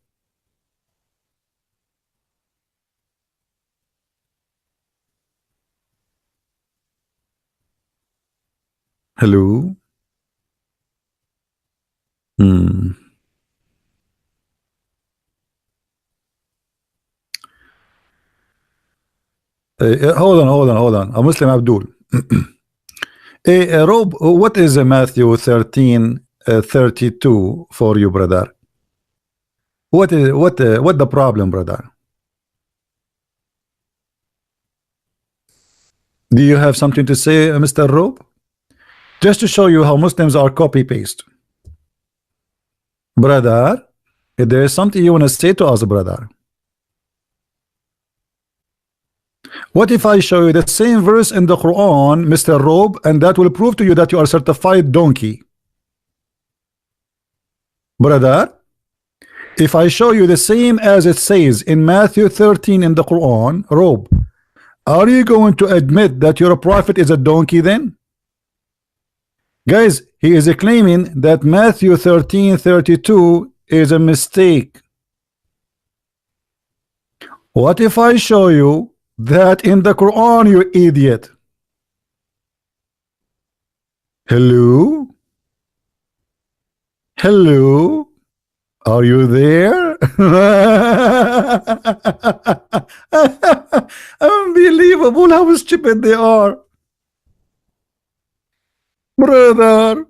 Hello? Hold on. A Muslim Abdul. Rob, what is Matthew 13:32 for you, brother? What the problem, brother? Do you have something to say, Mr. Rob? Just to show you how Muslims are copy paste. Brother, if there is something you want to say to us, brother. What if I show you the same verse in the Quran, Mr. Rob, and that will prove to you that you are certified donkey? Brother, if I show you the same as it says in Matthew 13 in the Quran, Rob, are you going to admit that your prophet is a donkey then? Guys, he is claiming that Matthew 13:32 is a mistake. What if I show you that in the Quran, you idiot? Hello? Hello? Are you there? Unbelievable how stupid they are. Brother.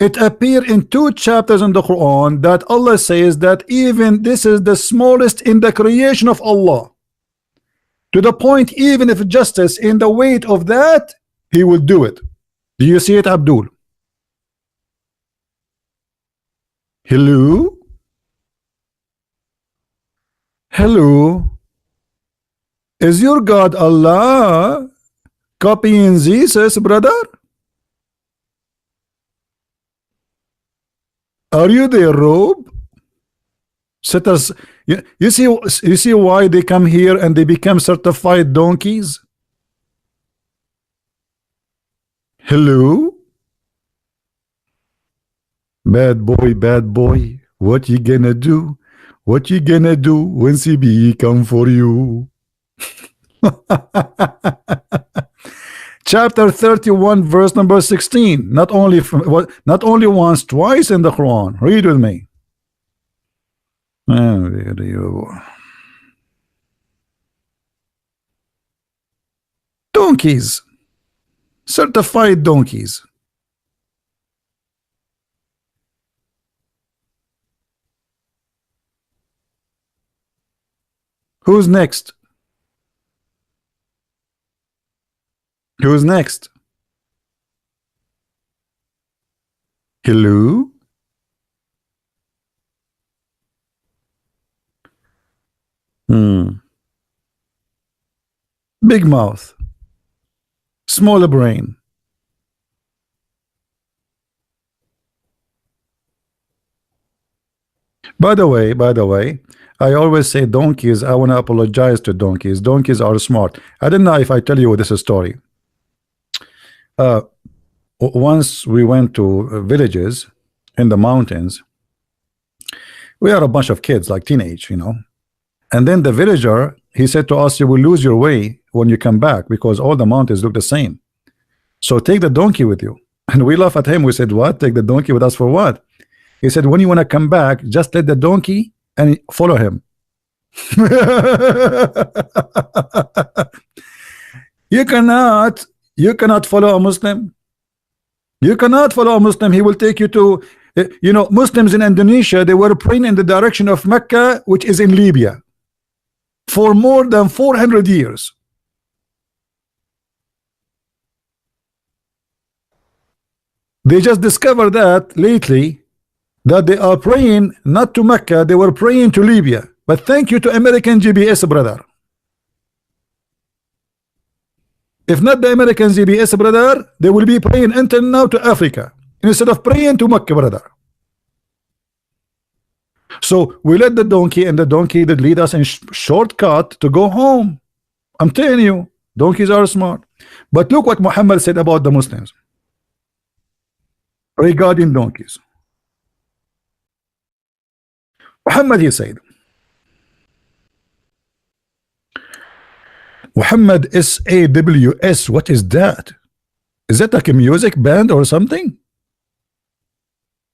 It appears in 2 chapters in the Quran that Allah says that even this is the smallest in the creation of Allah. To the point, even if justice in the weight of that, he will do it. Do you see it, Abdul? Hello? Hello? Is your God Allah? copying Jesus, brother? Are you the robe? Set us. You see why they come here and they become certified donkeys? Hello? Bad boy, what you gonna do? What you gonna do when CB come for you? Chapter 31, verse number 16. Not only once, twice in the Quran. Read with me. Donkeys. Certified donkeys. Who's next? Who's next? Hello? Big mouth. Smaller brain. By the way, I always say donkeys. I want to apologize to donkeys. Donkeys are smart. I don't know if I tell you this story. Once we went to villages in the mountains. We are a bunch of kids, like teenage, you know. And then the villager, he said to us, you will lose your way when you come back because all the mountains look the same. So take the donkey with you. And we laugh at him. We said, what? Take the donkey with us for what? He said, when you want to come back, just let the donkey and follow him. You cannot follow a Muslim. You cannot follow a Muslim. He will take you to, you know, Muslims in Indonesia, they were praying in the direction of Mecca, which is in Libya, for more than 400 years. They just discovered that lately, that they are praying not to Mecca, they were praying to Libya. But thank you to American GPS, brother. If not the American GPS, brother, they will be praying until now to Africa instead of praying to Mecca, brother. So we let the donkey, and the donkey that lead us in shortcut to go home. I'm telling you, donkeys are smart. But look what Muhammad said about the Muslims regarding donkeys. Muhammad, he said, Muhammad SAWS, what is that? Is that like a music band or something?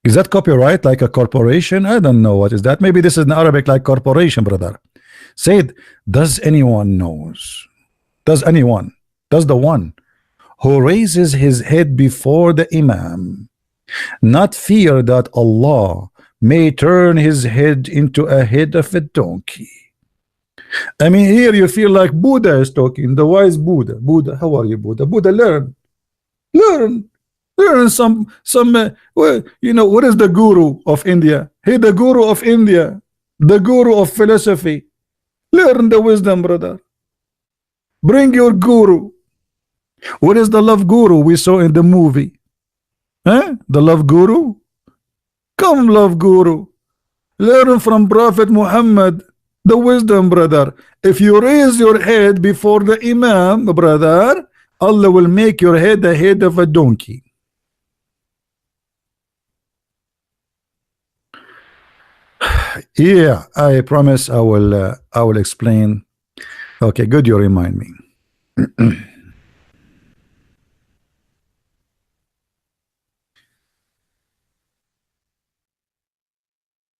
Is that copyright like a corporation? I don't know what is that. Maybe this is in Arabic like corporation, brother. Said, does anyone knows? Does anyone? Does the one who raises his head before the Imam not fear that Allah may turn his head into a head of a donkey? I mean, here you feel like Buddha is talking, the wise Buddha. Buddha, how are you, Buddha? Buddha, learn some well, you know, what is the guru of India? Hey, the guru of India, the guru of philosophy. Learn the wisdom, brother. Bring your guru. What is the love guru we saw in the movie? Huh? The love guru? Come, love guru. Learn from Prophet Muhammad the wisdom, brother. If you raise your head before the Imam, brother, Allah will make your head the head of a donkey. Yeah, I promise I will explain. Okay, good, you remind me.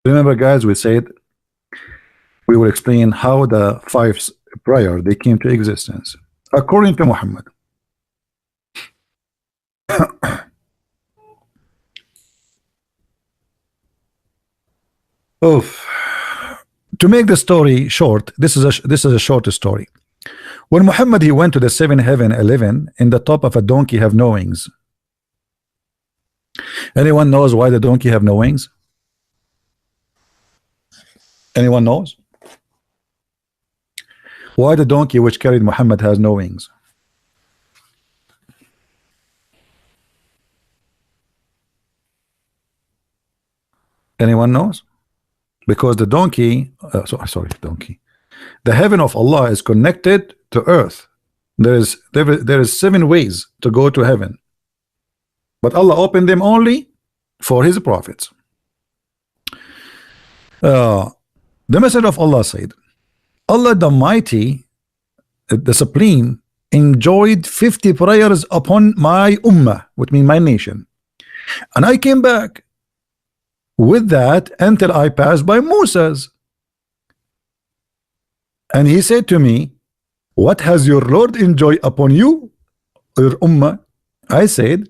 Remember, guys, we said we will explain how the five prior they came to existence according to Muhammad. To make the story short, this is a short story. When Muhammad he went to the 7 heaven 11, in the top of a donkey have no wings. Anyone knows why the donkey have no wings? Anyone knows why the donkey which carried Muhammad has no wings? Anyone knows? Because the donkey, sorry, donkey. The heaven of Allah is connected to earth. There is 7 ways to go to heaven, but Allah opened them only for His prophets. The Messenger of Allah said, Allah the Mighty, the Supreme, enjoyed 50 prayers upon my ummah, which means my nation, and I came back with that until I passed by Moses, and he said to me, what has your Lord enjoyed upon you, your ummah? I said,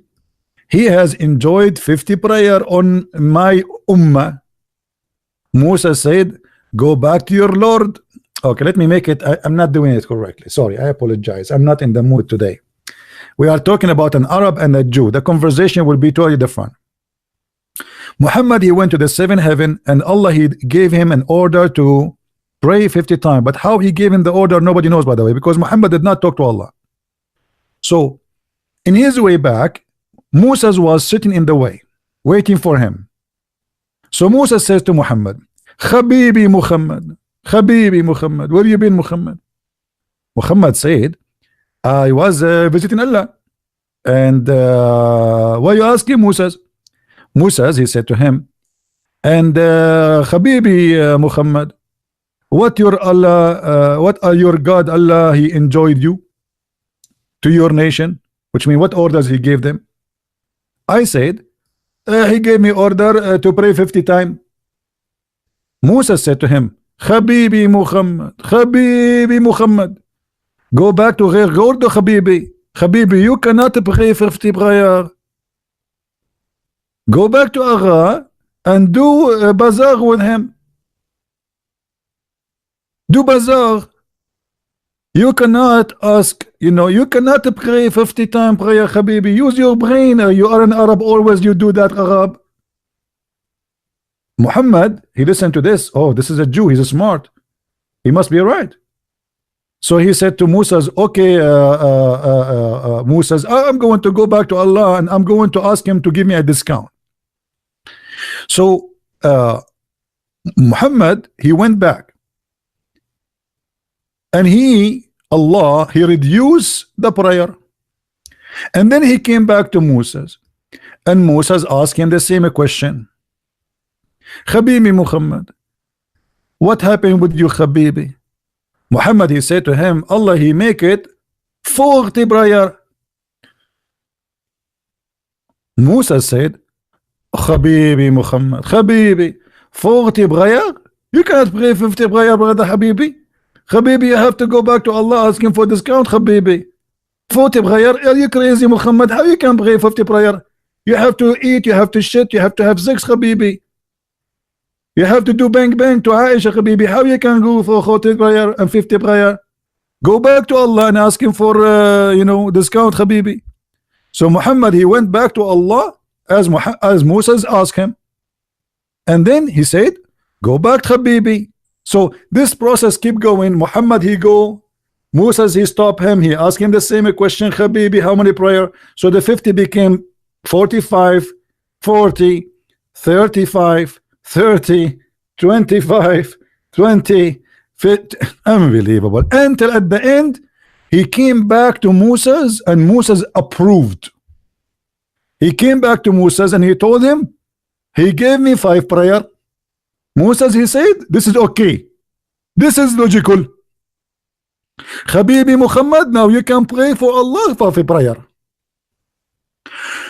he has enjoyed 50 prayer on my ummah. Moses said, go back to your Lord. Okay, let me make it. I'm not doing it correctly. Sorry, I apologize. I'm not in the mood today. We are talking about an Arab and a Jew. The conversation will be totally different. Muhammad, he went to the 7th heaven, and Allah, he gave him an order to pray 50 times. But how he gave him the order, nobody knows, by the way, because Muhammad did not talk to Allah. So in his way back, Moses was sitting in the way, waiting for him. So Moses says to Muhammad, Habibi Muhammad, Habibi Muhammad, where you been, Muhammad? Muhammad said, I was visiting Allah. And why you asking, Moses? Moses, he said to him, and Habibi Muhammad, what your Allah, what are your God Allah, he enjoyed you to your nation, which means what orders he gave them? I said, he gave me order to pray 50 times. Moses said to him, Habibi Muhammad, Habibi Muhammad, go back to غير gordo Habibi. Habibi, you cannot pray 50 prayer. Go back to Agha and do bazaar with him. Do bazaar. You cannot ask, you cannot pray 50 times prayer, Habibi. Use your brain. You are an Arab, always you do that, Arab. Muhammad, he listened to this. Oh, this is a Jew. He's smart. He must be right. So he said to Moses, okay, Moses, I'm going to go back to Allah and I'm going to ask him to give me a discount. So Muhammad, he went back, and Allah, he reduced the prayer, and then he came back to Moses, and Moses asked him the same question. Habibi Muhammad, what happened with you, Habibi? Muhammad, he said to him, Allah, he make it 40 prayer. Musa said, Habibi Muhammad, Habibi, 40 prayer? You cannot pray 50 prayer, brother Habibi. Habibi, you have to go back to Allah asking for discount, Habibi. 40 prayer? Are you crazy, Muhammad? How you can pray 50 prayer? You have to eat, you have to shit, you have to have sex, Habibi. You have to do bang bang to Aisha, Habibi. How you can go for 40 prayer and 50 prayer? Go back to Allah and ask him for discount, Habibi. So Muhammad, he went back to Allah as Moses asked him, and then he said, go back, Habibi. So this process keep going. Muhammad, he go, Moses, he stop him, he asked him the same question, Habibi, how many prayer? So the 50 became 45, 40, 35, 30, 25, 20, 50. Unbelievable. Until at the end he came back to Moses, and Moses approved. He came back to Moses and he told him, he gave me 5 prayer. Moses, he said, this is okay, this is logical. Habibi Muhammad, now you can pray for Allah for 5 prayer.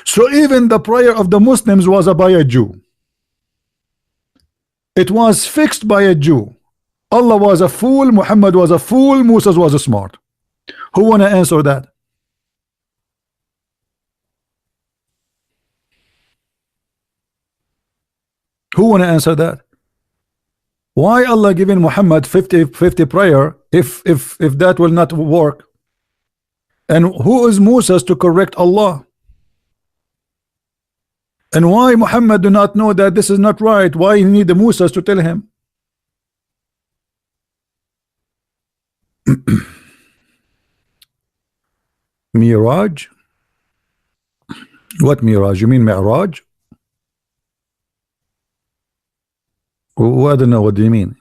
So even the prayer of the Muslims was by a Jew. It was fixed by a Jew. Allah was a fool, Muhammad was a fool, Moses was a smart. Who wanna answer that? Who wanna answer that? Why Allah giving Muhammad 50 prayer if that will not work? And who is Moses to correct Allah? And why Muhammad do not know that this is not right? Why he need the Moses to tell him? Miraj? What Miraj? You mean Mi'raj? I don't know, what do you mean?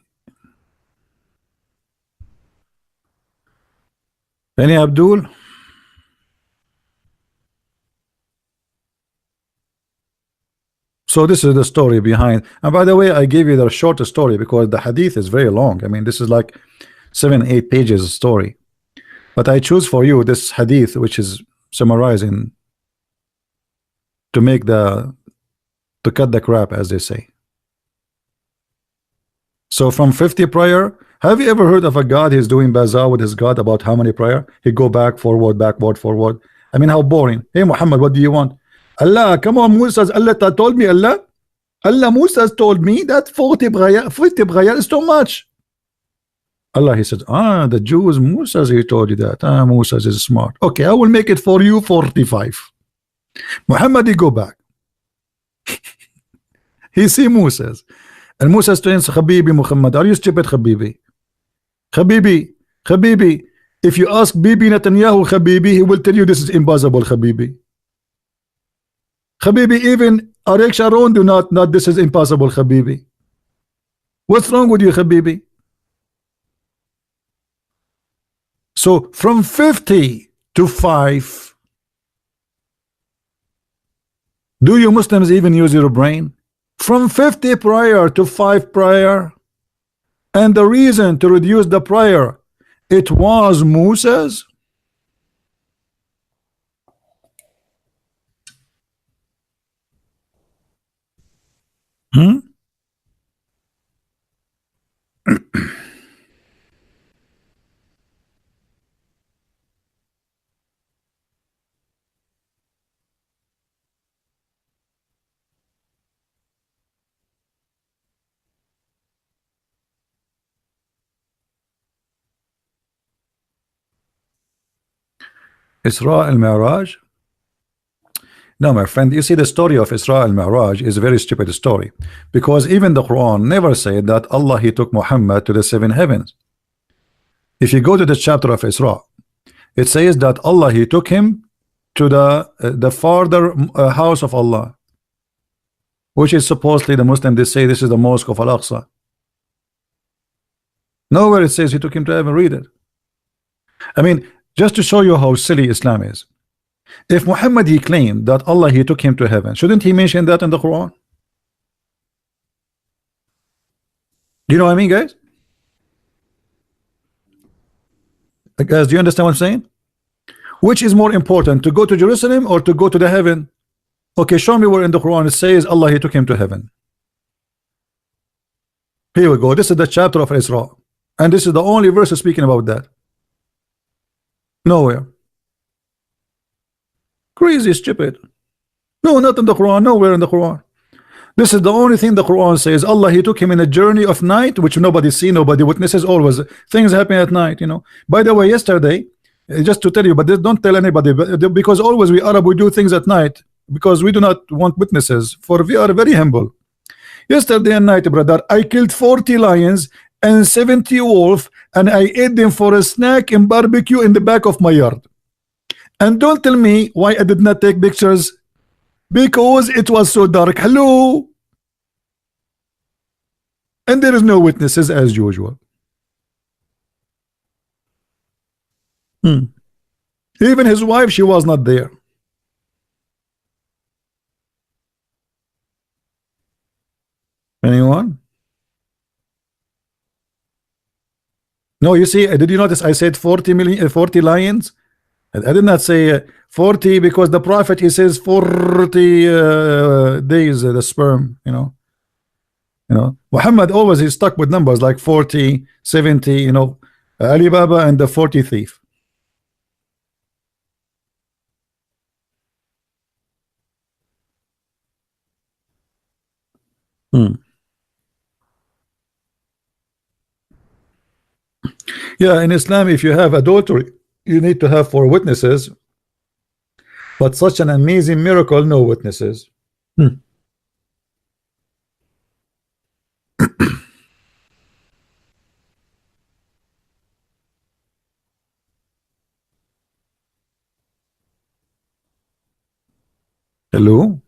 Any Abdul? So this is the story behind. And by the way, I gave you the shorter story because the hadith is very long. I mean, this is like 7-8 pages story. But I choose for you this hadith, which is summarizing to make to cut the crap, as they say. So from 50 prayer, have you ever heard of a God he's doing bazaar with his God about how many prayer? He go back, forward, backward, forward. I mean, how boring. Hey, Muhammad, what do you want? Allah, come on, Musa. Allah told me, Allah, Musa told me that 50 prayer is too much. Allah, he said, the Jews, Musa, he told you that. Musa is smart. Okay, I will make it for you 45. Muhammad, he go back. He see Musa. And Musa says, Habibi Muhammad, are you stupid, Habibi? Habibi, if you ask Bibi Netanyahu, Habibi, he will tell you this is impossible, Habibi. Habibi, even Ariel Sharon do not this is impossible, Habibi. What's wrong with you, Habibi? So from 50 to 5, do you Muslims even use your brain? From 50 prior to 5 prior, and the reason to reduce the prior, it was Musa's. Isra al-Mi'raj? No, my friend, you see, the story of Isra al-Mi'raj is a very stupid story, because even the Quran never said that Allah, he took Muhammad to the 7 heavens. If you go to the chapter of Isra, it says that Allah, he took him to the farther house of Allah, which is supposedly the Muslim, they say this is the mosque of Al-Aqsa. Nowhere it says he took him to heaven. Read it. I mean, just to show you how silly Islam is. If Muhammad, he claimed that Allah, he took him to heaven, shouldn't he mention that in the Quran? Do you know what I mean, guys? Guys, do you understand what I'm saying? Which is more important, to go to Jerusalem or to go to the heaven? Okay, show me where in the Quran it says Allah, he took him to heaven. Here we go. This is the chapter of Isra, and this is the only verse speaking about that. Nowhere. Crazy, stupid. No, not in the Quran. Nowhere in the Quran. This is the only thing the Quran says. Allah, he took him in a journey of night, which nobody see, nobody witnesses. Always things happen at night, you know. By the way, yesterday, just to tell you, but don't tell anybody, because always we Arab, we do things at night because we do not want witnesses, for we are very humble. Yesterday at night, brother, I killed 40 lions and 70 wolves, and I ate them for a snack and barbecue in the back of my yard. And don't tell me why I did not take pictures, because it was so dark. Hello. And there is no witnesses as usual. Even his wife, she was not there. Anyone? No, you see, did you notice I said 40 million, 40 lions? I did not say 40, because the prophet, he says 40 days, the sperm, you know. Muhammad always is stuck with numbers like 40, 70, you know, Alibaba and the 40 thief. Yeah, in Islam, if you have adultery, you need to have 4 witnesses, but such an amazing miracle, no witnesses. Hello?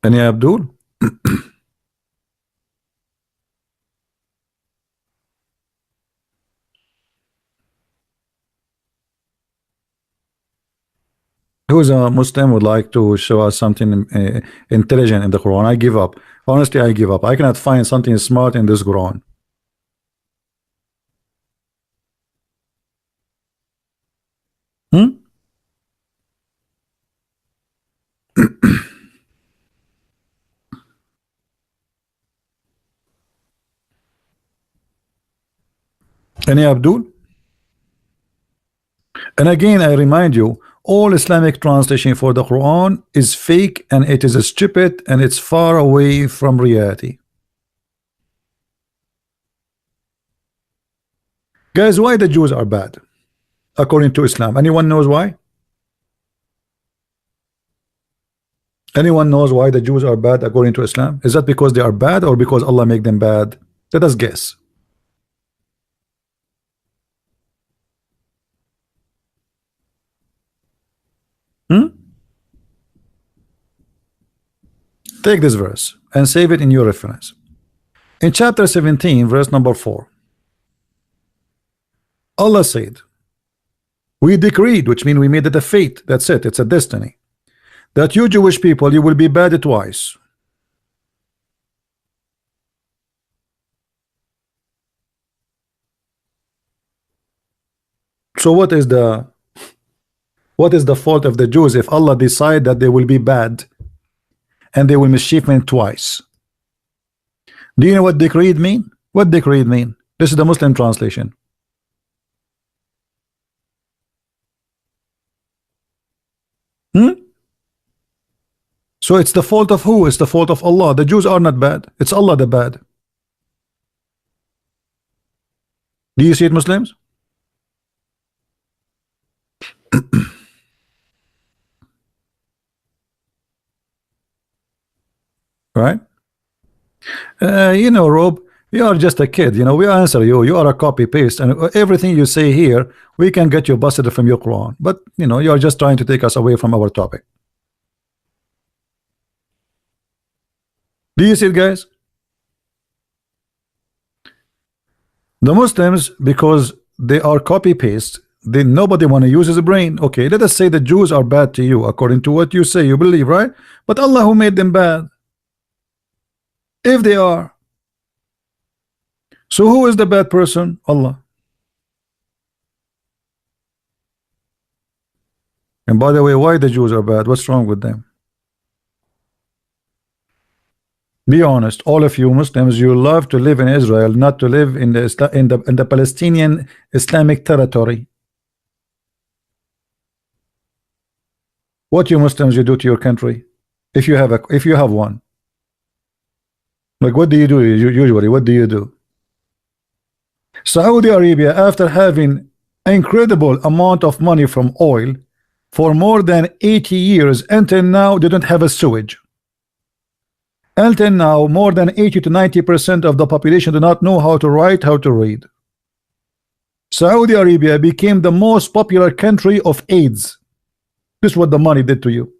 Any Abdul? Who's a Muslim would like to show us something intelligent in the Quran? I give up. Honestly, I give up. I cannot find something smart in this Quran. Hmm? Any Abdul? And again, I remind you, all Islamic translation for the Quran is fake, and it is stupid, and it's far away from reality. Guys, why the Jews are bad according to Islam? Anyone knows why? Anyone knows why the Jews are bad according to Islam? Is that because they are bad or because Allah make them bad? Let us guess. Take this verse and save it in your reference. In chapter 17, verse number 4, Allah said, we decreed, which means we made it a fate, that's it, it's a destiny, that you Jewish people, you will be bad twice. So what is the fault of the Jews if Allah decide that they will be bad and they will mischievement twice? Do you know what decreed mean? What decreed mean? This is the Muslim translation. So it's the fault of who? It's the fault of Allah. The Jews are not bad. It's Allah the bad. Do you see it, Muslims? Right? You know, Rob, you are just a kid. You know, we answer you. You are a copy paste, and everything you say here, we can get you busted from your Quran. But you know, you are just trying to take us away from our topic. Do you see it, guys? The Muslims, because they are copy paste, then nobody want to use his brain. Okay, let us say the Jews are bad to you according to what you say, you believe, right? But Allah who made them bad, if they are, so who is the bad person? Allah. And by the way, why the Jews are bad? What's wrong with them? Be honest, all of you Muslims, you love to live in Israel, not to live in the Palestinian Islamic territory. What you Muslims you do to your country, if you have one? Like, what do you do usually? What do you do? Saudi Arabia, after having incredible amount of money from oil for more than 80 years, until now they don't have a sewage. Until now, more than 80 to 90% of the population do not know how to write, how to read. Saudi Arabia became the most popular country of AIDS. This is what the money did to you.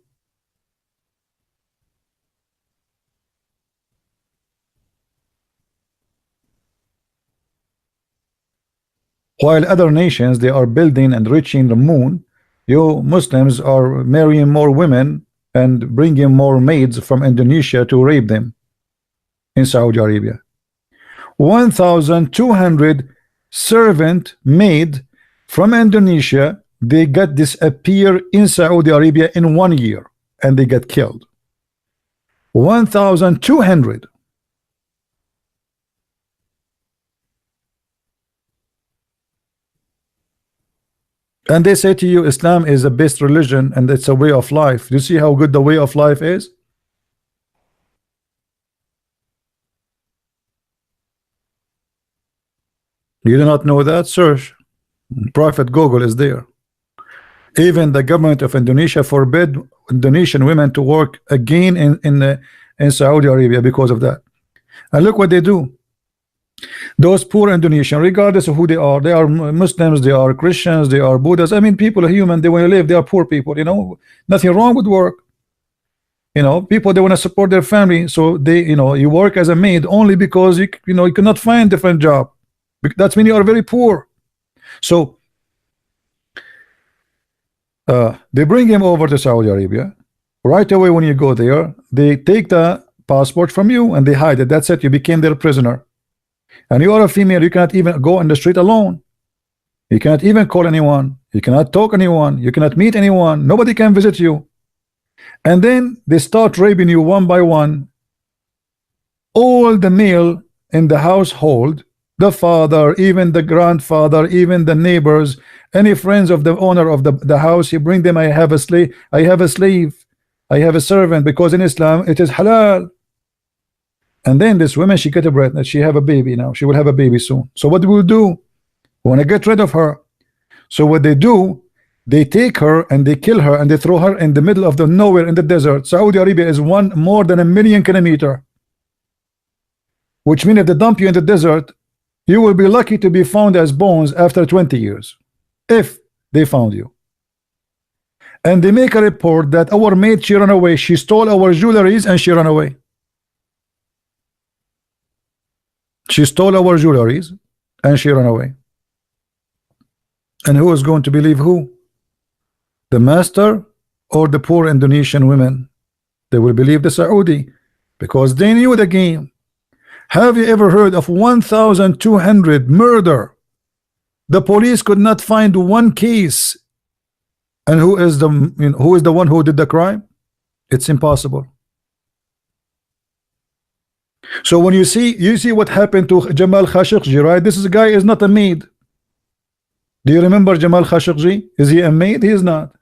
While other nations, they are building and reaching the moon, you Muslims are marrying more women and bringing more maids from Indonesia to rape them in Saudi Arabia. 1,200 servant maid from Indonesia, they got disappear in Saudi Arabia in 1 year, and they got killed. 1,200. And they say to you, Islam is the best religion and it's a way of life. Do you see how good the way of life is? You do not know that? Search. Prophet Google is there. Even the government of Indonesia forbid Indonesian women to work again in Saudi Arabia because of that. And look what they do. Those poor Indonesian, regardless of who they are Muslims, they are Christians, they are Buddhists. I mean, people are human, they want to live, they are poor people, you know, nothing wrong with work. You know, people, they want to support their family, so they, you know, you work as a maid only because you know, you cannot find different job. That's mean you are very poor. So they bring him over to Saudi Arabia. Right away when you go there, they take the passport from you and they hide it. That's it. You became their prisoner. And you are a female. You cannot even go on the street alone. You cannot even call anyone. You cannot talk anyone. You cannot meet anyone. Nobody can visit you. And then they start raping you one by one. All the male in the household, the father, even the grandfather, even the neighbors, any friends of the owner of the house, you bring them. I have a slave. I have a slave. I have a servant, because in Islam it is halal. And then this woman, she get a pregnant. She have a baby now. She will have a baby soon. So what do we do? We want to get rid of her. So what they do, they take her and they kill her and they throw her in the middle of the nowhere in the desert. Saudi Arabia is more than 1,000,000 kilometers, which means if they dump you in the desert, you will be lucky to be found as bones after 20 years, if they found you. And they make a report that our maid, she ran away. She stole our jewelries and she ran away. She stole our jewelries and she ran away. And who is going to believe who? The master or the poor Indonesian women? They will believe the Saudi, because they knew the game. Have you ever heard of 1,200 murder? The police could not find one case. And who is the one who did the crime? It's impossible. So when you see what happened to Jamal Khashoggi, right? This guy is not a maid. Do you remember Jamal Khashoggi? Is he a maid? He is not.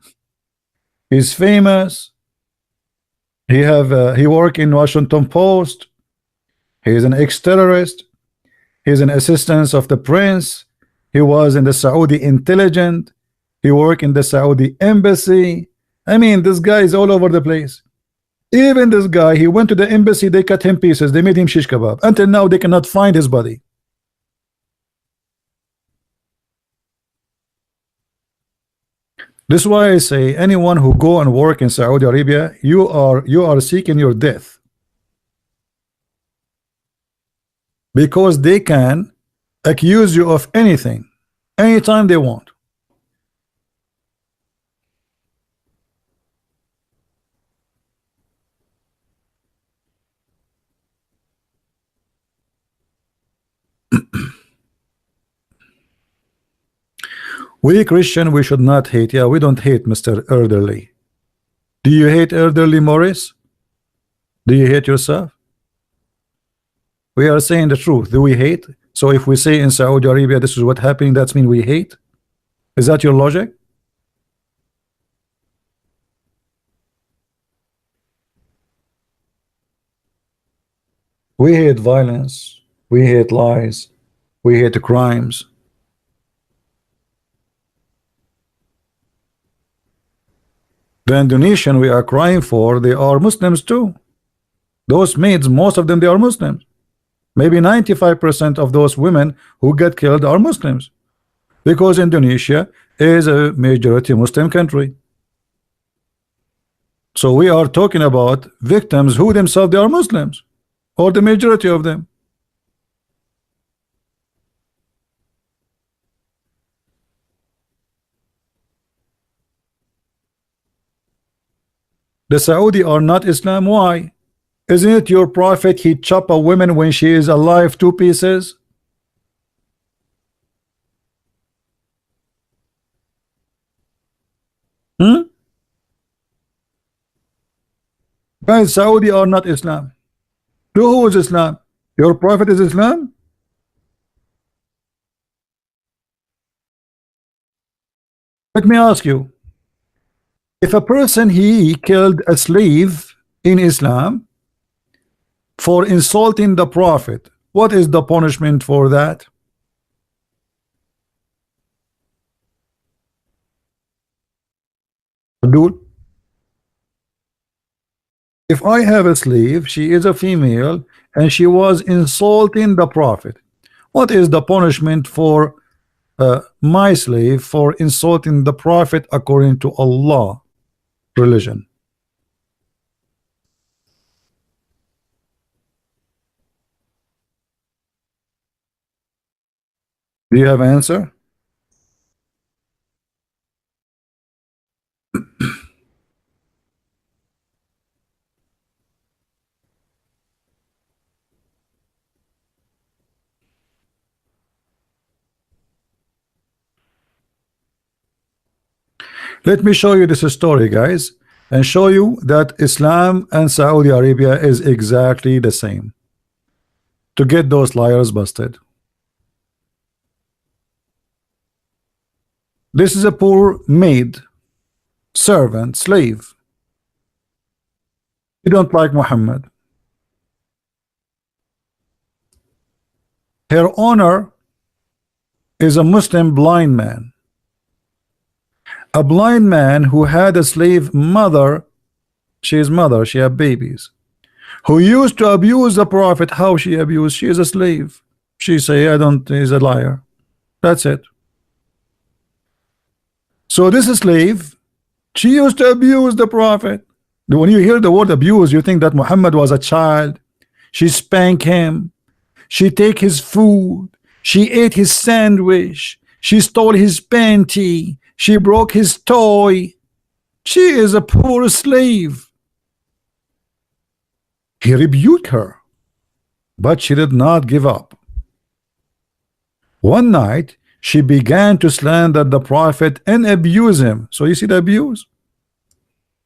He's famous. He work in Washington Post. He is an ex-terrorist. He's an assistant of the prince. He was in the Saudi intelligence. He worked in the Saudi embassy. I mean, this guy is all over the place. Even this guy, he went to the embassy, they cut him pieces, they made him shish kebab. Until now, they cannot find his body. This is why I say, anyone who go and work in Saudi Arabia, you are seeking your death. Because they can accuse you of anything, anytime they want. We Christian, we should not hate. Yeah, we don't hate, Mr. Elderly. Do you hate Elderly Morris? Do you hate yourself? We are saying the truth. Do we hate? So if we say in Saudi Arabia this is what happening, that's mean we hate? Is that your logic? We hate violence. We hate lies. We hate crimes. The Indonesian we are crying for, they are Muslims too. Those maids, most of them, they are Muslims. Maybe 95% of those women who get killed are Muslims, because Indonesia is a majority Muslim country. So we are talking about victims who themselves, they are Muslims, or the majority of them. The Saudi are not Islam. Why? Isn't it your prophet, he chop a woman when she is alive 2 pieces? Guys, Saudi are not Islam. To who is Islam? Your prophet is Islam? Let me ask you, if a person he killed a slave in Islam for insulting the prophet, what is the punishment for that? Abdul? If I have a slave, she is a female and she was insulting the prophet, what is the punishment for my slave for insulting the prophet according to Allah religion? Do you have an answer? Let me show you this story, guys, and show you that Islam and Saudi Arabia is exactly the same, to get those liars busted. This is a poor maid, servant, slave. You don't like Muhammad. Her owner is a Muslim blind man. A blind man who had a slave mother. She is mother, she had babies, who used to abuse the Prophet. How she abused? She is a slave. She say, I don't, he's a liar. That's it. So this slave, she used to abuse the Prophet. When you hear the word abuse, you think that Muhammad was a child. She spanked him. She take his food. She ate his sandwich. She stole his panty. She broke his toy. She is a poor slave. He rebuked her, but she did not give up. One night, she began to slander the Prophet and abuse him. So you see the abuse?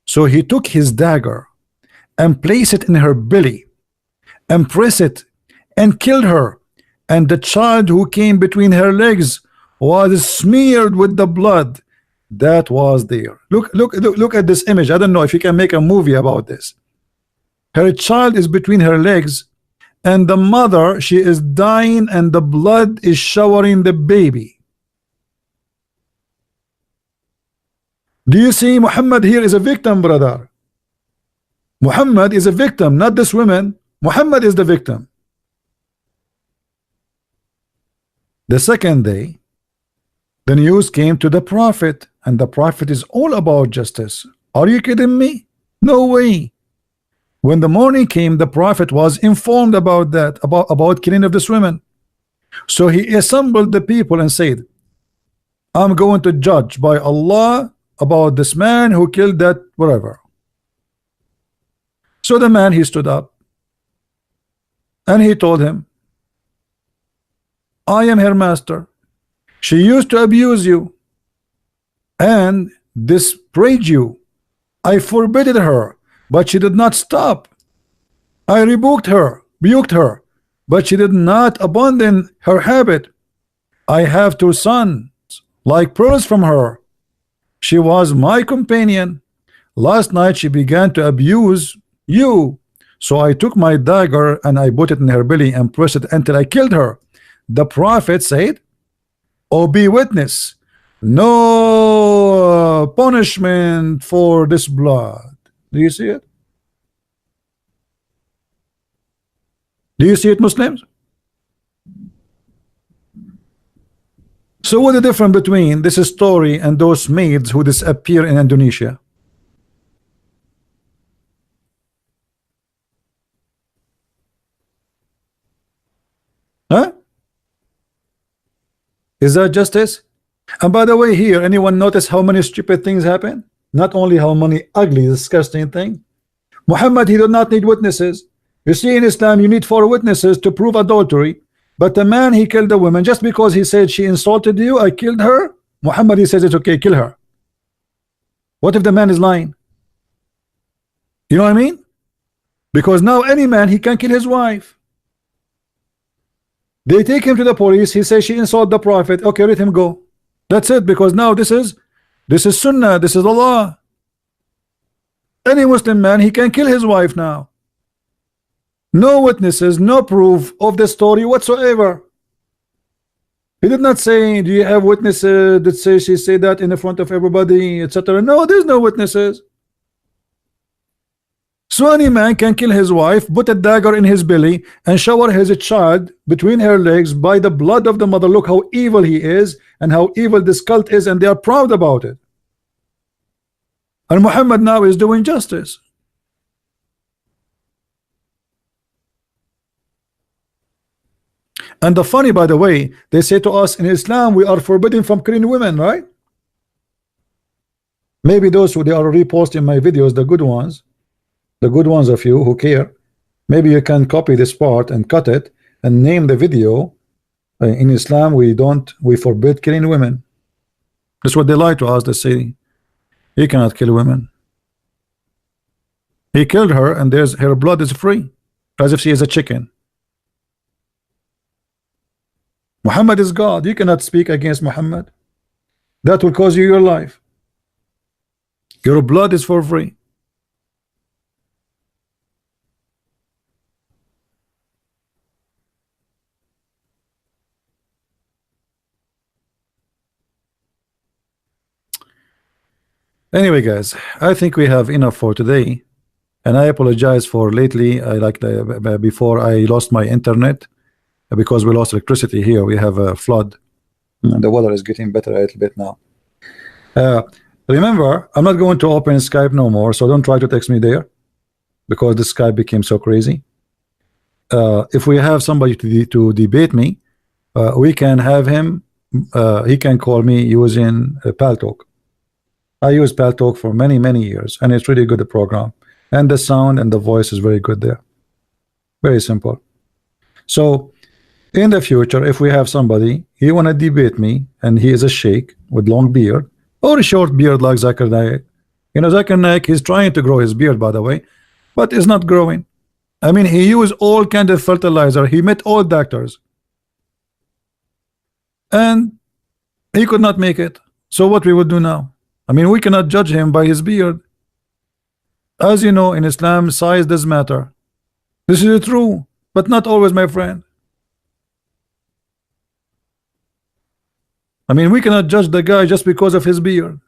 So he took his dagger and placed it in her belly and pressed it and killed her. And the child who came between her legs was smeared with the blood that was there. Look at this image. I don't know if you can make a movie about this. Her child is between her legs, and the mother, she is dying, and the blood is showering the baby. Do you see Muhammad here is a victim, brother? Muhammad is a victim, not this woman. Muhammad is the victim. The second day, the news came to the Prophet, and the Prophet is all about justice. Are you kidding me? No way. When the morning came, the Prophet was informed about that, about killing of this woman. So he assembled the people and said, I'm going to judge by Allah about this man who killed that whatever. So the man, he stood up and he told him, I am her master. She used to abuse you and disparage you. I forbade her, but she did not stop. I rebuked her, but she did not abandon her habit. I have 2 sons, like pearls from her. She was my companion. Last night she began to abuse you. So I took my dagger and I put it in her belly and pressed it until I killed her. The Prophet said, oh, be witness, no punishment for this blood. Do you see it? Do you see it, Muslims? So what's the difference between this story and those maids who disappear in Indonesia? Huh? Is that justice? And by the way, here, anyone notice how many stupid things happen? Not only how many ugly, disgusting things. Muhammad, he did not need witnesses. You see, in Islam, you need 4 witnesses to prove adultery. But the man, he killed the woman just because he said she insulted you, I killed her. Muhammad, he says it's okay, kill her. What if the man is lying? You know what I mean? Because now any man, he can kill his wife. They take him to the police. He says she insulted the Prophet. Okay, let him go. That's it. Because now this is Sunnah. This is the law. Any Muslim man, he can kill his wife now. No witnesses, no proof of the story whatsoever. He did not say, do you have witnesses that say she said that in the front of everybody, etc. No, there's no witnesses. So any man can kill his wife, put a dagger in his belly, and shower his child between her legs by the blood of the mother. Look how evil he is and how evil this cult is, and they are proud about it. And Muhammad now is doing justice. And the funny, by the way, they say to us in Islam we are forbidden from killing women, right? Maybe those who they are reposting my videos, the good ones of you who care, maybe you can copy this part and cut it and name the video in Islam we forbid killing women. That's what they lie to us. They say he cannot kill women. He killed her and her blood is free, as if she is a chicken. Muhammad is God. You cannot speak against Muhammad. That will cause you your life. Your blood is for free. Anyway, guys, I think we have enough for today, and I apologize for lately. Before I lost my internet because we lost electricity here. We have a flood. The weather is getting better a little bit now. Remember, I'm not going to open Skype no more, so don't try to text me there because the Skype became so crazy. If we have somebody to debate me, we can have him. He can call me using Paltalk. I use Paltalk for many years, and it's really good, the program, and the sound and the voice is very good there. Very simple. So in the future, if we have somebody he want to debate me and he is a sheikh with long beard or a short beard like Zakir Naik, you know, Zakir Naik, he's trying to grow his beard, by the way, but it's not growing. I mean, he used all kind of fertilizer, he met all doctors and he could not make it. So what we would do now? I mean, we cannot judge him by his beard. As you know, in Islam, size does matter. This is true, but not always, my friend. I mean, we cannot judge the guy just because of his beard.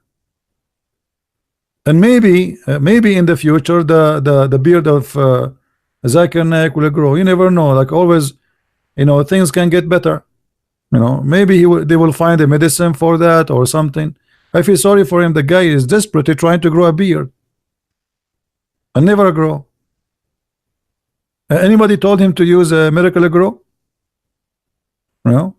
And maybe in the future the beard of Zakir Naik will grow. You never know. Like always, you know, things can get better. You know, maybe they will find a medicine for that or something. I feel sorry for him. The guy is desperately trying to grow a beard and never grow. Anybody told him to use a Miracle Grow? No.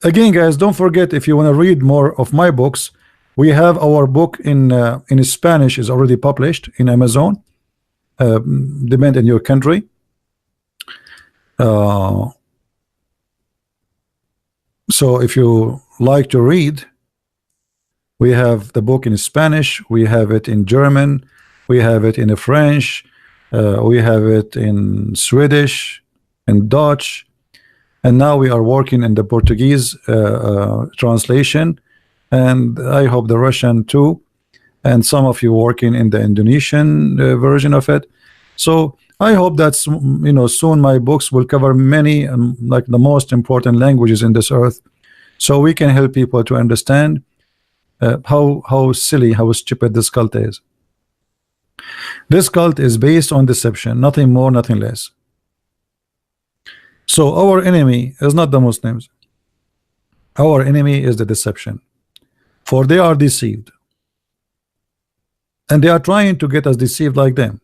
Again, guys, don't forget, if you want to read more of my books, we have our book in Spanish is already published in Amazon. Depend in your country. So if you like to read, we have the book in Spanish, we have it in German, we have it in French, we have it in Swedish, in Dutch, and now we are working in the Portuguese translation, and I hope the Russian too, and some of you working in the Indonesian version of it. So I hope that, you know, soon my books will cover many like the most important languages in this earth, so we can help people to understand how silly, how stupid this cult is. This cult is based on deception, nothing more, nothing less. So our enemy is not the Muslims. Our enemy is the deception, for they are deceived, and they are trying to get us deceived like them.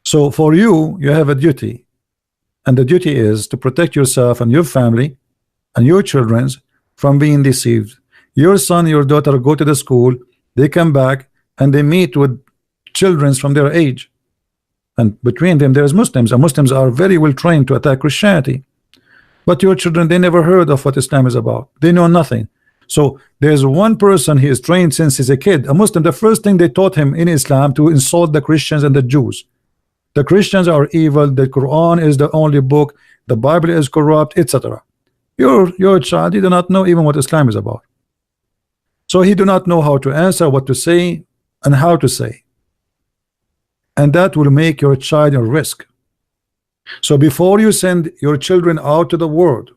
So for you, you have a duty, and the duty is to protect yourself and your family and your children from being deceived. Your son, your daughter go to the school, they come back and they meet with children from their age, and between them there is Muslims, and Muslims are very well trained to attack Christianity, but your children, they never heard of what Islam is about. They know nothing. So there's one person, he is trained since he's a kid, a Muslim. The first thing they taught him in Islam to insult the Christians and the Jews. The Christians are evil, the Quran is the only book, the Bible is corrupt, etc. Your child, he do not know even what Islam is about. So he do not know how to answer, what to say, and how to say. And that will make your child a risk. So before you send your children out to the world,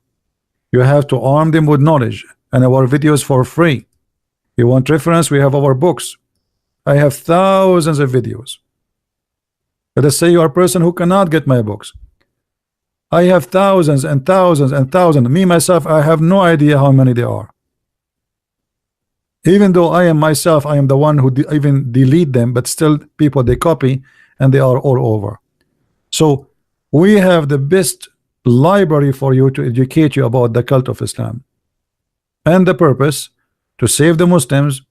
you have to arm them with knowledge, and our videos for free. You want reference? We have our books. I have thousands of videos. Let us say you are a person who cannot get my books. I have thousands and thousands and thousands. Me myself, I have no idea how many there are. Even though I am myself, I am the one who even delete them, but still people, they copy and they are all over. So we have the best library for you to educate you about the cult of Islam, and the purpose to save the Muslims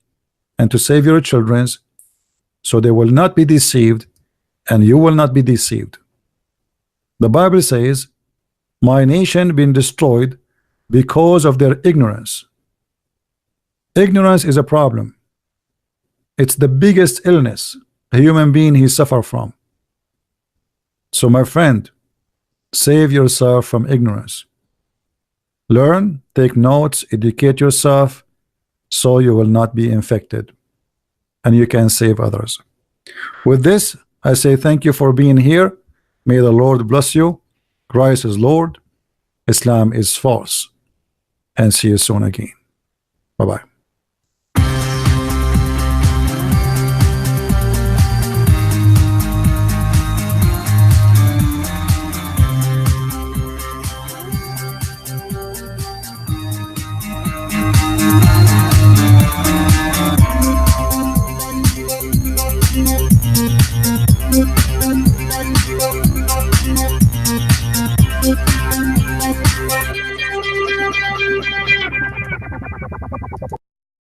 and to save your children, so they will not be deceived and you will not be deceived. The Bible says, my nation been destroyed because of their ignorance. Ignorance is a problem. It's the biggest illness a human being he suffer from. So my friend, save yourself from ignorance. Learn, take notes, educate yourself, so you will not be infected and you can save others. With this, I say thank you for being here. May the Lord bless you. Christ is Lord, Islam is false, and see you soon again. Bye-bye.